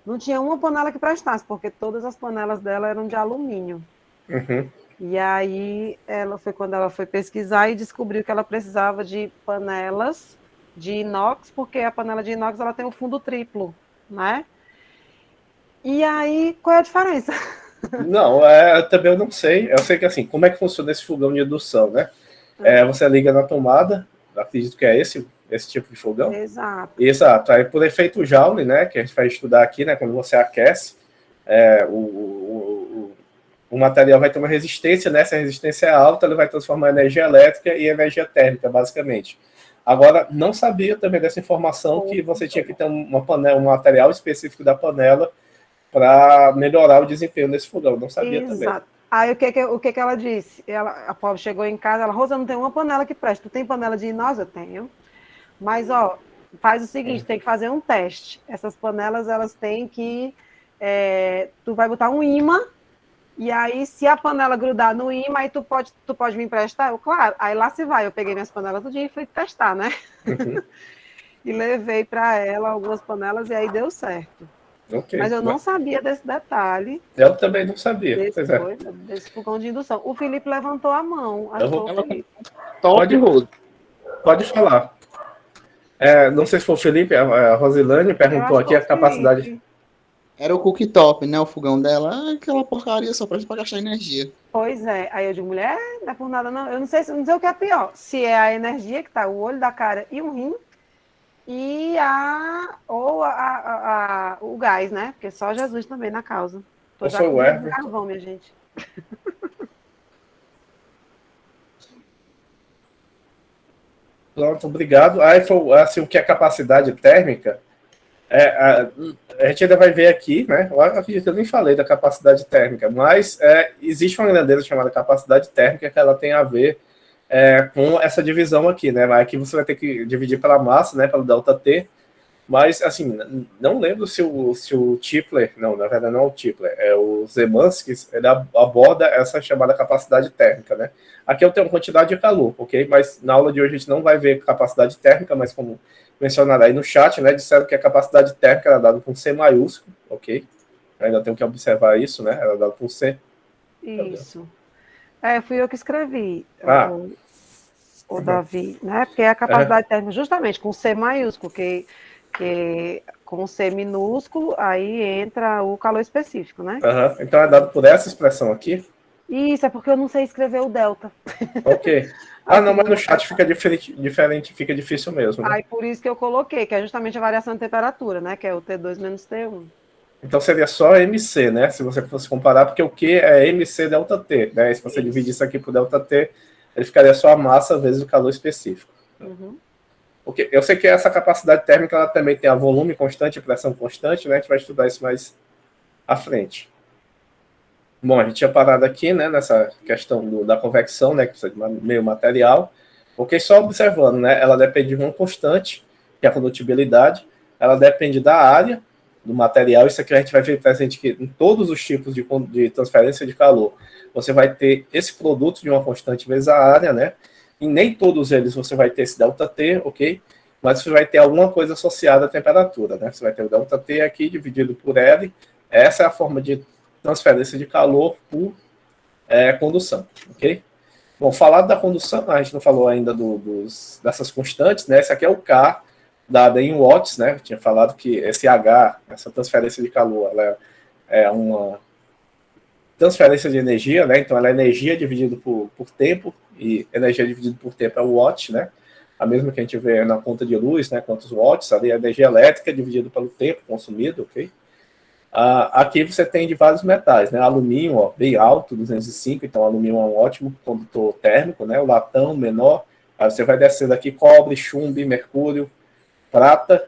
não tinha uma panela que prestasse, porque todas as panelas dela eram de alumínio. Uhum. E aí, quando ela foi pesquisar e descobriu que ela precisava de panelas de inox, porque a panela de inox ela tem o fundo triplo, né? E aí, qual é a diferença? Não, também eu não sei. Eu sei que assim, como é que funciona esse fogão de indução, né? Você liga na tomada, acredito que é esse tipo de fogão. Exato. Exato. Aí por efeito Joule, né, que a gente vai estudar aqui, né, quando você aquece, o material vai ter uma resistência, né? Se a resistência é alta, ele vai transformar energia elétrica em energia térmica, basicamente. Agora, não sabia também dessa informação que você tinha que ter uma panela, um material específico da panela para melhorar o desempenho desse fogão. Não sabia também. Aí o que ela disse? A pobre chegou em casa, Rosa, não tem uma panela que presta. Tu tem panela de inox? Eu tenho. Mas, faz o seguinte, tem que fazer um teste. Essas panelas, elas têm que... tu vai botar um imã, e aí, se a panela grudar no imã, aí tu pode me emprestar? Eu, claro. Aí lá se vai. Eu peguei minhas panelas tudinho e fui testar, né? Uhum. E levei para ela algumas panelas e aí deu certo. Okay, mas eu não sabia desse detalhe. Eu também não sabia. Desse fogão de indução. O Felipe levantou a mão. Pode falar. Não sei se foi o Felipe, a Rosilane perguntou aqui a capacidade. Felipe. Era o cooktop, né? O fogão dela, aquela porcaria só para gastar energia. Pois é. Aí eu digo, mulher, não é por nada não. Eu não sei o que é pior. Se é a energia que tá o olho da cara e um rim, e o gás, né? Porque só Jesus também na causa. Tô já com carvão, minha gente. Pronto, obrigado. Aí foi assim, o que é capacidade térmica. A gente ainda vai ver aqui, né? Eu acredito que eu nem falei da capacidade térmica, mas existe uma grandeza chamada capacidade térmica que ela tem a ver com essa divisão aqui, né? Aqui você vai ter que dividir pela massa, né? Pelo ΔT. Mas, assim, não lembro se o Tipler, não, na verdade não é o Tipler, é o Zemanski, ele aborda essa chamada capacidade térmica, né? Aqui eu tenho quantidade de calor, ok? Mas na aula de hoje a gente não vai ver capacidade térmica, mas como mencionaram aí no chat, né, disseram que a capacidade térmica era dada com C maiúsculo, ok? Eu ainda tenho que observar isso, né? Era dada com C. Isso. Fui eu que escrevi, o Davi, né? Porque a capacidade térmica, justamente com C maiúsculo, que com C minúsculo, aí entra o calor específico, né? Então é dado por essa expressão aqui? Isso, é porque eu não sei escrever o delta. Ok. Não, mas no chat fica diferente, fica difícil mesmo, né? Aí por isso que eu coloquei, que é justamente a variação de temperatura, né? Que é o T2 menos T1. Então seria só MC, né? Se você fosse comparar, porque o Q é MC delta T, né? E se você dividir isso aqui por delta T, ele ficaria só a massa vezes o calor específico. Uhum. Okay. Eu sei que essa capacidade térmica ela também tem a volume constante e pressão constante, né? A gente vai estudar isso mais à frente. Bom, a gente tinha parado aqui, né? Nessa questão da convecção, né? Que precisa de meio material. Ok, só observando, né? Ela depende de uma constante, que é a condutibilidade. Ela depende da área do material. Isso aqui a gente vai ver presente que em todos os tipos de transferência de calor, você vai ter esse produto de uma constante vezes a área, né? Em nem todos eles você vai ter esse ΔT, ok? Mas você vai ter alguma coisa associada à temperatura, né? Você vai ter o ΔT aqui dividido por L. Essa é a forma de transferência de calor por condução, ok? Bom, falado da condução, a gente não falou ainda dessas constantes, né? Esse aqui é o K, dado em watts, né? Eu tinha falado que esse H, essa transferência de calor, ela é uma transferência de energia, né? Então, ela é energia dividido por tempo, e energia dividido por tempo é o watt, né? A mesma que a gente vê na conta de luz, né? Quantos watts, ali a energia elétrica dividido pelo tempo consumido, ok? Aqui você tem de vários metais, né? Alumínio, ó, bem alto, 205, então alumínio é um ótimo condutor térmico, né? O latão, menor. Aí você vai descendo aqui cobre, chumbo, mercúrio, prata,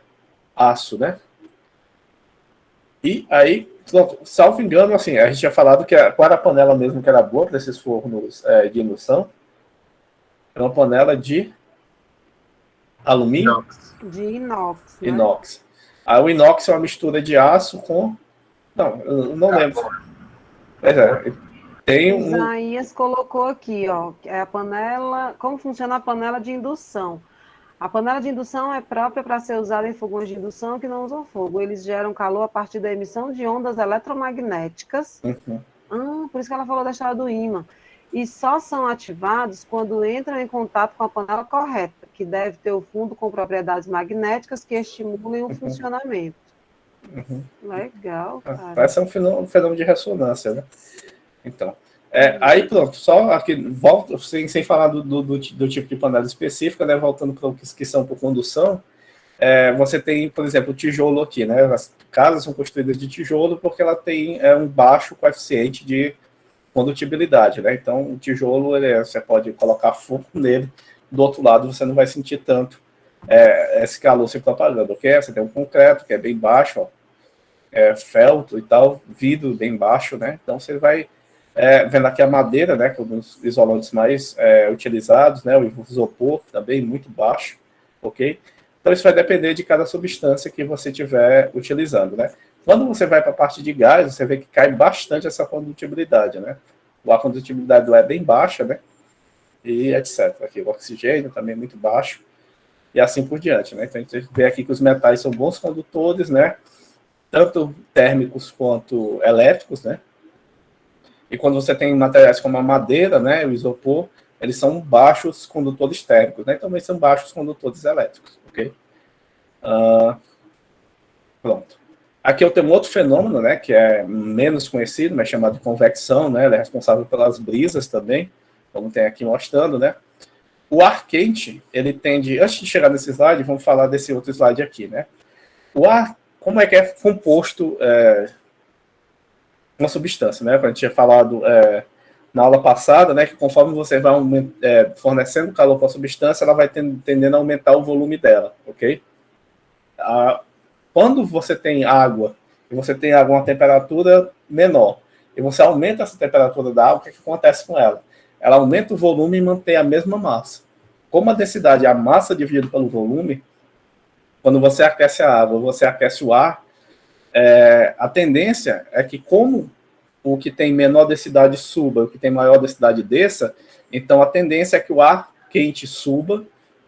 aço, né? E aí, salvo engano, assim, a gente tinha falado que qual era a panela mesmo que era boa para esses fornos de indução? Era uma panela de alumínio? De inox, né? Inox. O inox é uma mistura de aço com... Não, eu não lembro. Pois é. Tem Isaías colocou aqui, ó, é a panela... Como funciona a panela de indução? A panela de indução é própria para ser usada em fogões de indução que não usam fogo. Eles geram calor a partir da emissão de ondas eletromagnéticas. Por isso que ela falou da história do ímã. E só são ativados quando entram em contato com a panela correta, que deve ter o fundo com propriedades magnéticas que estimulem o funcionamento. Legal, cara. Parece um fenômeno de ressonância, né? Então, aí pronto, só aqui, volta, sem falar do tipo de panela específica, né, voltando para o que são por condução, você tem, por exemplo, o tijolo aqui, né? As casas são construídas de tijolo porque ela tem um baixo coeficiente de condutibilidade, né? Então, o tijolo, você pode colocar fogo nele, do outro lado você não vai sentir tanto esse calor se propagando, ok? Você tem um concreto que é bem baixo, ó, feltro e tal, vidro bem baixo, né? Então, você vai vendo aqui a madeira, né? Que é um dos isolantes mais utilizados, né? O isopor também muito baixo, ok? Então, isso vai depender de cada substância que você estiver utilizando, né? Quando você vai para a parte de gás, você vê que cai bastante essa condutibilidade, né? A condutibilidade do é bem baixa, né? E etc. Aqui o oxigênio também é muito baixo, e assim por diante, né? Então, a gente vê aqui que os metais são bons condutores, né? Tanto térmicos quanto elétricos, né? E quando você tem materiais como a madeira, né, o isopor, eles são baixos condutores térmicos, né? Também são baixos condutores elétricos, ok? Pronto. Aqui eu tenho um outro fenômeno, né, que é menos conhecido, mas chamado de convecção, né? Ele é responsável pelas brisas também, como tem aqui mostrando, né? O ar quente, ele tende... Antes de chegar nesse slide, vamos falar desse outro slide aqui, né? O ar, como é que é composto uma substância, né? A gente tinha falado na aula passada, né, que conforme você vai fornecendo calor para a substância, ela vai tendendo a aumentar o volume dela, ok? Quando você tem água, e você tem água a uma temperatura menor, e você aumenta essa temperatura da água, o que acontece com ela? Ela aumenta o volume e mantém a mesma massa. Como a densidade é a massa dividida pelo volume, quando você aquece a água, você aquece o ar, a tendência é que, como o que tem menor densidade suba, o que tem maior densidade desça, então a tendência é que o ar quente suba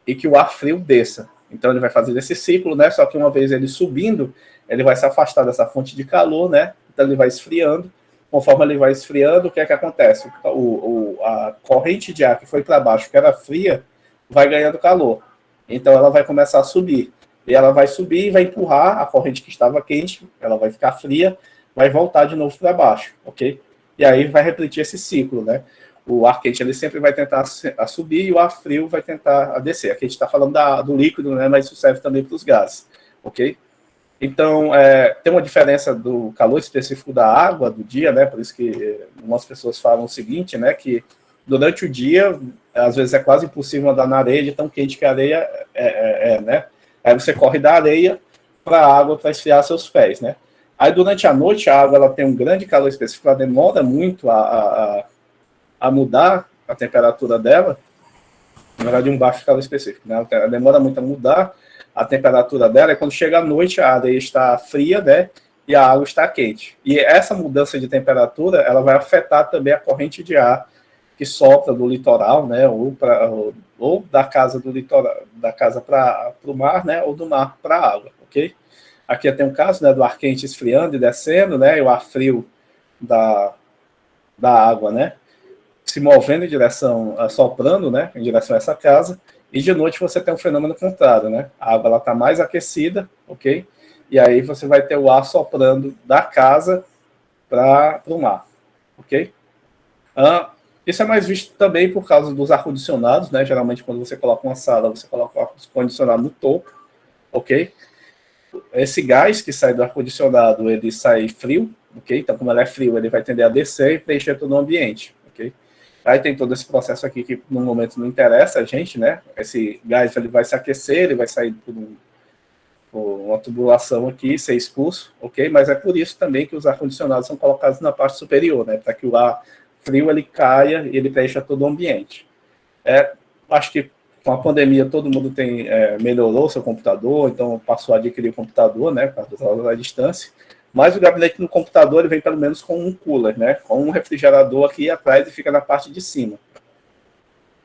e que o ar frio desça. Então ele vai fazer esse ciclo, né? Só que uma vez ele subindo, ele vai se afastar dessa fonte de calor, né? Então ele vai esfriando. Conforme ele vai esfriando, o que é que acontece? A corrente de ar que foi para baixo, que era fria, vai ganhando calor. Então ela vai começar a subir. E ela vai subir e vai empurrar a corrente que estava quente, ela vai ficar fria, vai voltar de novo para baixo, ok? E aí vai repetir esse ciclo, né? O ar quente ele sempre vai tentar a subir e o ar frio vai tentar a descer. Aqui a gente está falando do líquido, né? Mas isso serve também para os gases, ok? Então, tem uma diferença do calor específico da água do dia, né? Por isso que algumas pessoas falam o seguinte, né? Que durante o dia, às vezes é quase impossível andar na areia de tão quente que a areia né? Aí você corre da areia para a água para esfriar seus pés, né? Aí durante a noite a água ela tem um grande calor específico, ela demora muito a mudar a temperatura dela, na verdade um baixo calor específico, né? Ela demora muito a mudar a temperatura dela, e quando chega à noite a areia está fria, né? E a água está quente. E essa mudança de temperatura, ela vai afetar também a corrente de ar que sopra do litoral, né? Ou da casa do litoral, da casa para o mar, né? Ou do mar para a água, ok? Aqui tem um caso, né? Do ar quente esfriando e descendo, né? E o ar frio da água, né? Se movendo em direção, soprando, né? Em direção a essa casa. E de noite você tem um fenômeno contrário, né? A água ela está mais aquecida, ok? E aí você vai ter o ar soprando da casa para o mar, ok? Isso é mais visto também por causa dos ar-condicionados, né? Geralmente quando você coloca uma sala, você coloca o ar-condicionado no topo, ok? Esse gás que sai do ar-condicionado, ele sai frio, ok? Então, como ele é frio, ele vai tender a descer e preencher todo o ambiente, ok? Aí tem todo esse processo aqui que no momento não interessa a gente, né? Esse gás ele vai se aquecer, ele vai sair por uma tubulação aqui, ser expulso, ok? Mas é por isso também que os ar-condicionados são colocados na parte superior, né? Para que o ar frio ele caia e ele preencha todo o ambiente. Acho que com a pandemia todo mundo melhorou seu computador, então passou a adquirir o computador, né? Para as aulas à distância. Mas o gabinete no computador ele vem pelo menos com um cooler, né? Com um refrigerador aqui atrás e fica na parte de cima.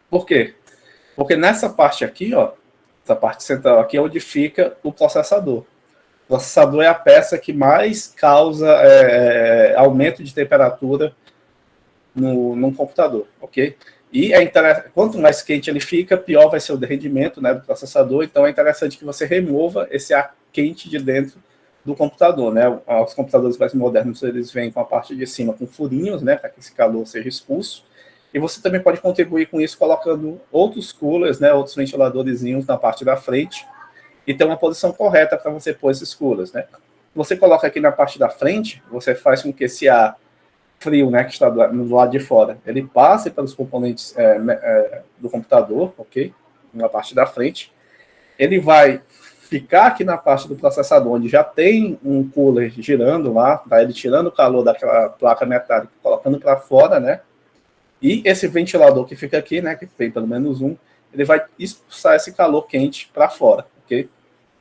Por quê? Porque nessa parte aqui, ó, essa parte central aqui é onde fica o processador. O processador é a peça que mais causa aumento de temperatura no computador, ok? E quanto mais quente ele fica, pior vai ser o rendimento, né, do processador. Então é interessante que você remova esse ar quente de dentro do computador, né? Os computadores mais modernos, eles vêm com a parte de cima com furinhos, né, para que esse calor seja expulso. E você também pode contribuir com isso colocando outros coolers, né, outros ventiladorzinhos na parte da frente e ter uma posição correta para você pôr esses coolers, né? Você coloca aqui na parte da frente, você faz com que esse ar frio, né, que está do lado de fora, ele passe pelos componentes do computador, ok? Na parte da frente. Ele vai ficar aqui na parte do processador, onde já tem um cooler girando lá, tá? Ele tirando o calor daquela placa metálica, colocando para fora, né? E esse ventilador que fica aqui, né, que tem pelo menos um, ele vai expulsar esse calor quente para fora, ok?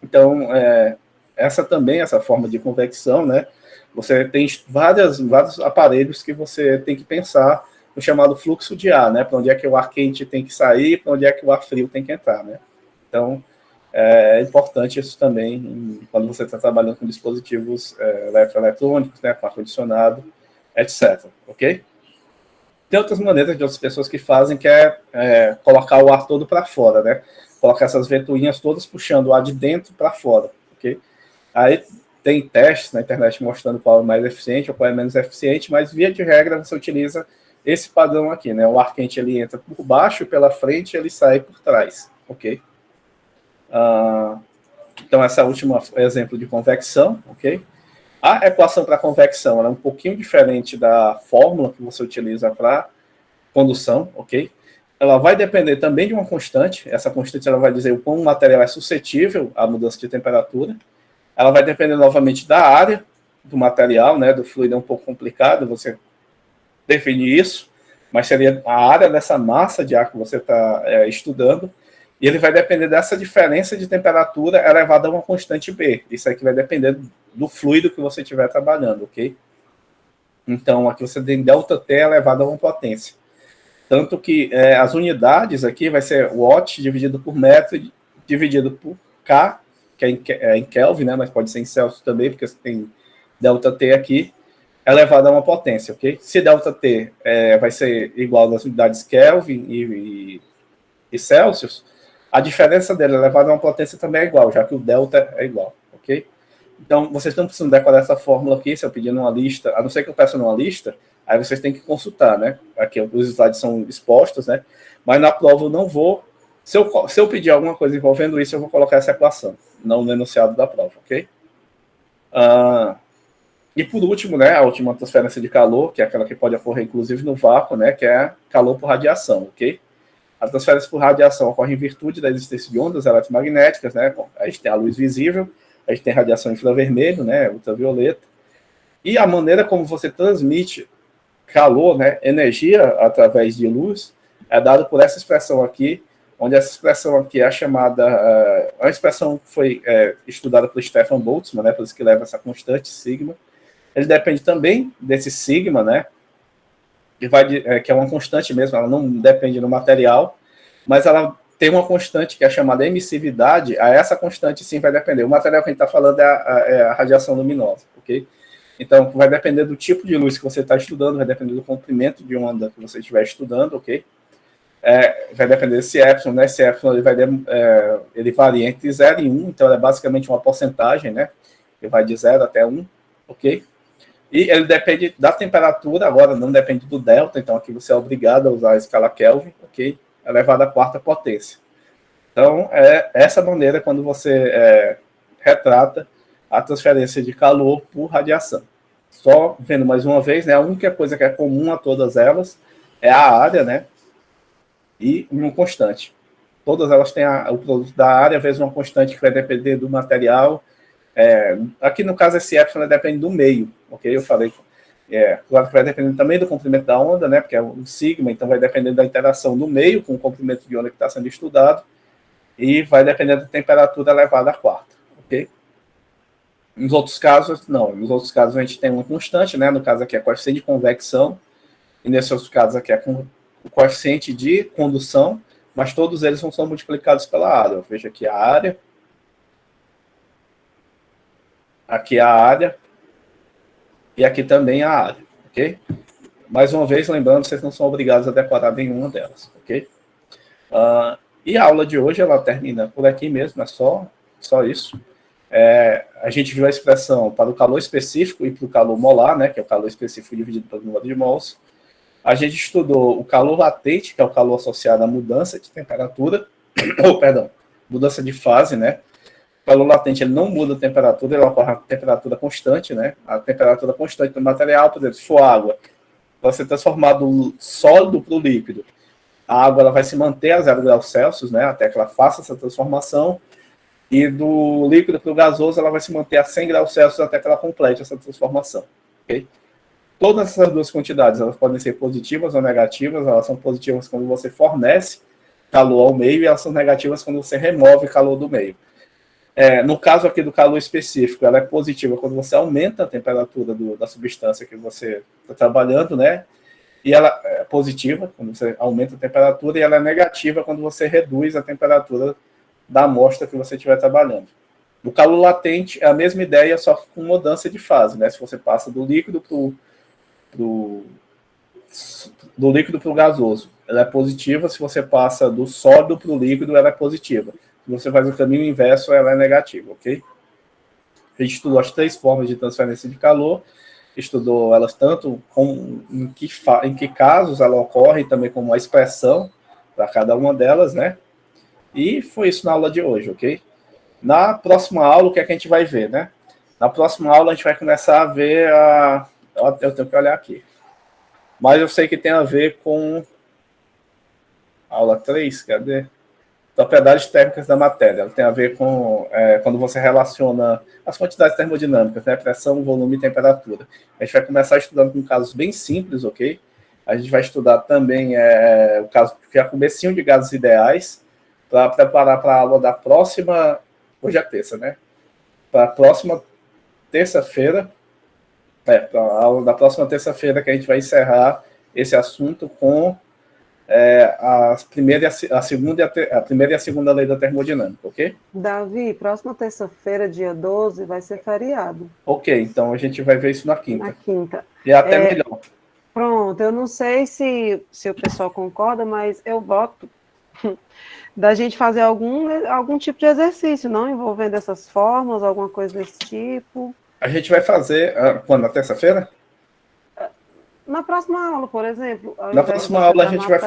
Então, essa forma de convecção, né? Você tem vários aparelhos que você tem que pensar no chamado fluxo de ar, né? Para onde é que o ar quente tem que sair, para onde é que o ar frio tem que entrar, né? Então, é importante isso também quando você está trabalhando com dispositivos eletroeletrônicos, né? Com ar-condicionado, etc. Ok? Tem outras maneiras de outras pessoas que fazem, que colocar o ar todo para fora, né? Colocar essas ventoinhas todas puxando o ar de dentro para fora, ok? Aí tem testes na internet mostrando qual é mais eficiente ou qual é menos eficiente, mas via de regra você utiliza esse padrão aqui, né? O ar quente ele entra por baixo, pela frente, ele sai por trás, ok? Então essa é a última exemplo de convecção, ok? A equação para convecção ela é um pouquinho diferente da fórmula que você utiliza para condução, ok? Ela vai depender também de uma constante. Essa constante ela vai dizer o quão o material é suscetível à mudança de temperatura. Ela vai depender novamente da área do material, né? Do fluido é um pouco complicado você definir isso, mas seria a área dessa massa de ar que você está estudando. E ele vai depender dessa diferença de temperatura elevada a uma constante B. Isso aqui vai depender do fluido que você estiver trabalhando, ok? Então, aqui você tem ΔT elevado a uma potência. Tanto que as unidades aqui vai ser watt dividido por metro dividido por K, que é em Kelvin, né? Mas pode ser em Celsius também, porque você tem ΔT aqui, elevado a uma potência, ok? Se ΔT vai ser igual às unidades Kelvin e Celsius, a diferença dele elevado a uma potência também é igual, já que o delta é igual, ok? Então, vocês não precisam decorar essa fórmula aqui, se eu pedir numa lista, a não ser que eu peça numa lista, aí vocês têm que consultar, né? Aqui os slides são expostos, né? Mas na prova eu não vou... Se eu pedir alguma coisa envolvendo isso, eu vou colocar essa equação, não no enunciado da prova, ok? E por último, né, a última transferência de calor, que é aquela que pode ocorrer inclusive no vácuo, né, que é calor por radiação, ok? A transferência por radiação ocorre em virtude da existência de ondas eletromagnéticas, né? A gente tem a luz visível, a gente tem radiação infravermelho, né, ultravioleta, e a maneira como você transmite calor, né, energia através de luz, é dado por essa expressão aqui, onde essa expressão aqui é chamada, a expressão que foi estudada por Stefan Boltzmann, né, por isso que leva essa constante sigma. Ele depende também desse sigma, né, que é uma constante mesmo, ela não depende do material, mas ela tem uma constante que é chamada emissividade, a essa constante sim vai depender. O material que a gente está falando é a radiação luminosa, ok? Então, vai depender do tipo de luz que você está estudando, vai depender do comprimento de onda que você estiver estudando, ok? Vai depender desse epsilon, né? Esse epsilon ele varia entre 0 e 1, então é basicamente uma porcentagem, né? Ele vai de 0 até 1, ok? E ele depende da temperatura, agora não depende do delta, então aqui você é obrigado a usar a escala Kelvin, ok? Elevado à quarta potência. Então, é essa maneira quando você retrata a transferência de calor por radiação. Só vendo mais uma vez, né, a única coisa que é comum a todas elas é a área, né, e uma constante. Todas elas têm o produto da área vezes uma constante que vai depender do material. Aqui no caso esse epsilon depende do meio, ok? Eu falei, claro que vai depender também do comprimento da onda, né, porque é um sigma, então vai depender da interação do meio com o comprimento de onda que está sendo estudado e vai depender da temperatura elevada à quarta, ok? Nos outros casos, não. Nos outros casos a gente tem uma constante, né, no caso aqui é coeficiente de convecção e nesses outros casos aqui é o coeficiente de condução, mas todos eles vão ser multiplicados pela área. Veja aqui a área, aqui a área e aqui também a área, ok? Mais uma vez, lembrando, vocês não são obrigados a decorar nenhuma delas, ok? E a aula de hoje, ela termina por aqui mesmo, é só isso. A gente viu a expressão para o calor específico e para o calor molar, né, que é o calor específico dividido pelo número de mols. A gente estudou o calor latente, que é o calor associado à mudança de temperatura, mudança de fase, né? O calor latente ele não muda a temperatura, ele ocorre a temperatura constante, né? A temperatura constante do material, por exemplo, se for água, para ser transformado do sólido para o líquido, a água ela vai se manter a 0 graus Celsius, né? Até que ela faça essa transformação, e do líquido para o gasoso ela vai se manter a 100 graus Celsius até que ela complete essa transformação, ok? Todas essas duas quantidades, elas podem ser positivas ou negativas. Elas são positivas quando você fornece calor ao meio e elas são negativas quando você remove calor do meio. No caso aqui do calor específico, ela é positiva quando você aumenta a temperatura da substância que você está trabalhando, né? E ela é positiva quando você aumenta a temperatura e ela é negativa quando você reduz a temperatura da amostra que você estiver trabalhando. No calor latente, é a mesma ideia, só que com mudança de fase, né? Se você passa do líquido para o gasoso, ela é positiva. Se você passa do sólido para o líquido, ela é positiva. Se você faz o caminho inverso, ela é negativa, ok? A gente estudou as 3 formas de transferência de calor, estudou elas tanto em que casos ela ocorre, também como a expressão para cada uma delas, né? E foi isso na aula de hoje, ok? Na próxima aula, o que é que a gente vai ver, né? Na próxima aula, a gente vai começar a ver eu tenho que olhar aqui. Mas eu sei que tem a ver com... Aula 3, cadê? Propriedades térmicas da matéria. Ela tem a ver com quando você relaciona as quantidades termodinâmicas, né? Pressão, volume e temperatura. A gente vai começar estudando com casos bem simples, ok? A gente vai estudar também o caso que é comecinho de gases ideais, para preparar para a aula da próxima, hoje é terça, né? Para a próxima terça-feira, para a aula da próxima terça-feira, que a gente vai encerrar esse assunto com a primeira e a segunda lei da termodinâmica, ok? Davi, próxima terça-feira, dia 12, vai ser feriado. Ok, então a gente vai ver isso na quinta. Na quinta. E é até melhor. Pronto, eu não sei se o pessoal concorda, mas eu voto da gente fazer algum tipo de exercício, não envolvendo essas formas, alguma coisa desse tipo. A gente vai fazer, quando? Na terça-feira? Na próxima aula, por exemplo. Na próxima aula a gente vai...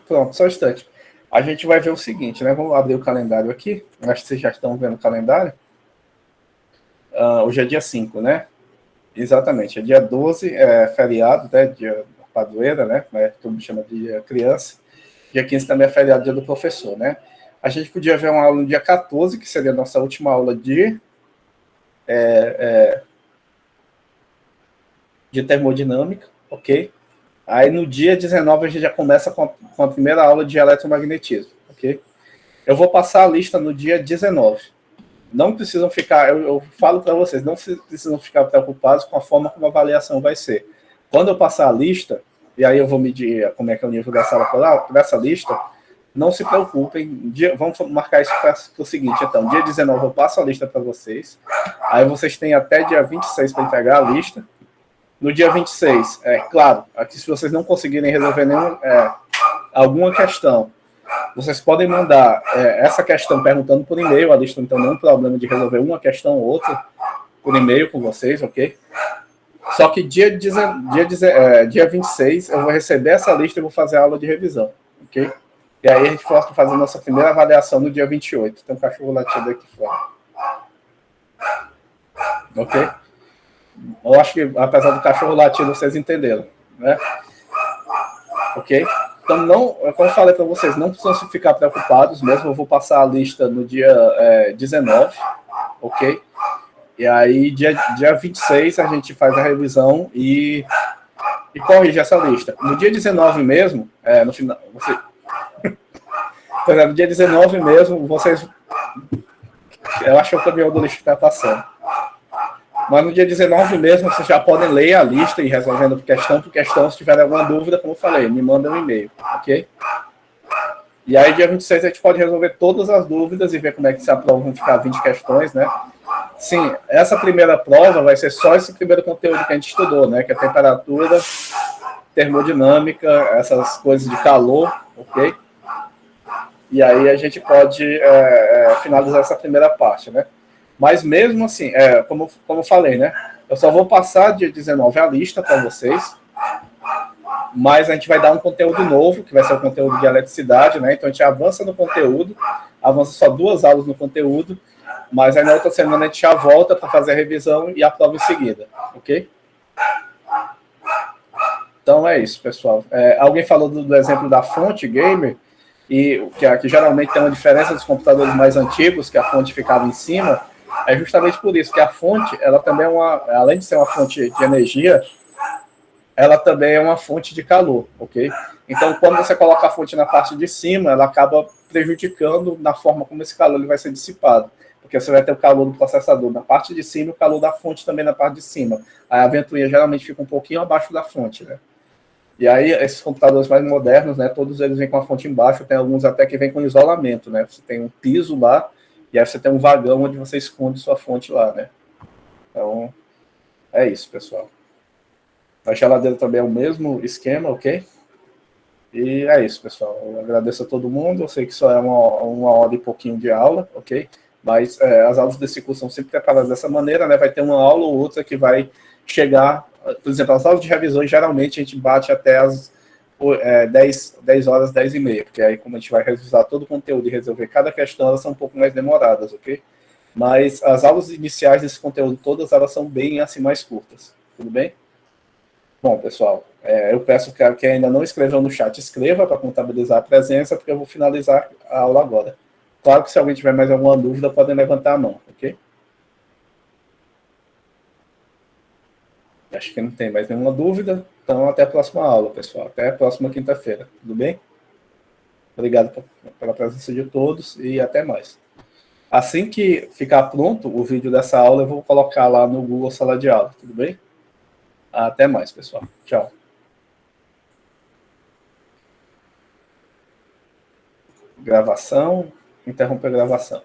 Pronto, só um instante. A gente vai ver o seguinte, né? Vamos abrir o calendário aqui. Acho que vocês já estão vendo o calendário. Hoje é dia 5, né? Exatamente. É dia 12, feriado, né? Dia padroeira, né? Todo mundo chama de dia criança. Dia 15 também é feriado, dia do professor, né? A gente podia ver uma aula no dia 14, que seria a nossa última aula de termodinâmica, ok? Aí no dia 19 a gente já começa com a primeira aula de eletromagnetismo, ok? Eu vou passar a lista no dia 19. Não precisam ficar, eu falo para vocês, não precisam ficar preocupados com a forma como a avaliação vai ser. Quando eu passar a lista, e aí eu vou medir como é que é o nível da sala por essa lista, não se preocupem, vamos marcar isso para o seguinte, então, dia 19 eu passo a lista para vocês, aí vocês têm até dia 26 para entregar a lista. No dia 26, claro, aqui se vocês não conseguirem resolver alguma questão, vocês podem mandar essa questão perguntando por e-mail, a lista não tem nenhum problema de resolver uma questão ou outra por e-mail com vocês, ok? Só que dia 26 eu vou receber essa lista e vou fazer a aula de revisão, ok? E aí a gente pode fazer a nossa primeira avaliação no dia 28. Tem um cachorro latindo aqui fora. Ok? Eu acho que, apesar do cachorro latindo, vocês entenderam, né? Ok? Então, não, como eu falei para vocês, não precisam ficar preocupados, mesmo eu vou passar a lista no dia 19, ok? E aí, dia 26, a gente faz a revisão e corrige essa lista. No dia 19 mesmo, no final, por exemplo, no dia 19 mesmo, vocês... Eu acho que é o caminhão do lixo que está passando. Mas no dia 19 mesmo, vocês já podem ler a lista e resolvendo por questão. Se tiver alguma dúvida, como eu falei, me manda um e-mail, ok? E aí, dia 26, a gente pode resolver todas as dúvidas e ver como é que se aprova, vão ficar 20 questões, né? Sim, essa primeira prova vai ser só esse primeiro conteúdo que a gente estudou, né? Que é temperatura, termodinâmica, essas coisas de calor, ok? E aí a gente pode finalizar essa primeira parte, né? Mas mesmo assim, como eu falei, né? Eu só vou passar dia 19 a lista para vocês, mas a gente vai dar um conteúdo novo, que vai ser o conteúdo de eletricidade, né? Então a gente avança no conteúdo, avança só 2 aulas no conteúdo, mas aí na outra semana a gente já volta para fazer a revisão e a prova em seguida, ok? Então é isso, pessoal. Alguém falou do exemplo da fonte gamer, e que geralmente tem uma diferença dos computadores mais antigos, que a fonte ficava em cima. É justamente por isso que a fonte, ela também além de ser uma fonte de energia, ela também é uma fonte de calor, ok? Então, quando você coloca a fonte na parte de cima, ela acaba prejudicando na forma como esse calor ele vai ser dissipado, porque você vai ter o calor do processador na parte de cima e o calor da fonte também na parte de cima. Aí a ventoinha geralmente fica um pouquinho abaixo da fonte, né? E aí, esses computadores mais modernos, né, todos eles vêm com a fonte embaixo, tem alguns até que vêm com isolamento, né? Você tem um piso lá, e aí você tem um vagão onde você esconde sua fonte lá, né? Então, é isso, pessoal. A geladeira também é o mesmo esquema, ok? E é isso, pessoal. Eu agradeço a todo mundo. Eu sei que só é uma hora e pouquinho de aula, ok? Mas as aulas desse curso são sempre preparadas dessa maneira, né? Vai ter uma aula ou outra que vai chegar... Por exemplo, as aulas de revisões, geralmente, a gente bate até as 10 horas, 10 e meia, porque aí, como a gente vai revisar todo o conteúdo e resolver cada questão, elas são um pouco mais demoradas, ok? Mas as aulas iniciais desse conteúdo, todas elas são bem, assim, mais curtas. Tudo bem? Bom, pessoal, eu peço que quem ainda não escreveu no chat, escreva para contabilizar a presença, porque eu vou finalizar a aula agora. Claro que se alguém tiver mais alguma dúvida, podem levantar a mão, ok? Acho que não tem mais nenhuma dúvida. Então, até a próxima aula, pessoal. Até a próxima quinta-feira. Tudo bem? Obrigado pela presença de todos e até mais. Assim que ficar pronto o vídeo dessa aula, eu vou colocar lá no Google Sala de Aula, tudo bem? Até mais, pessoal. Tchau. Gravação, interromper a gravação.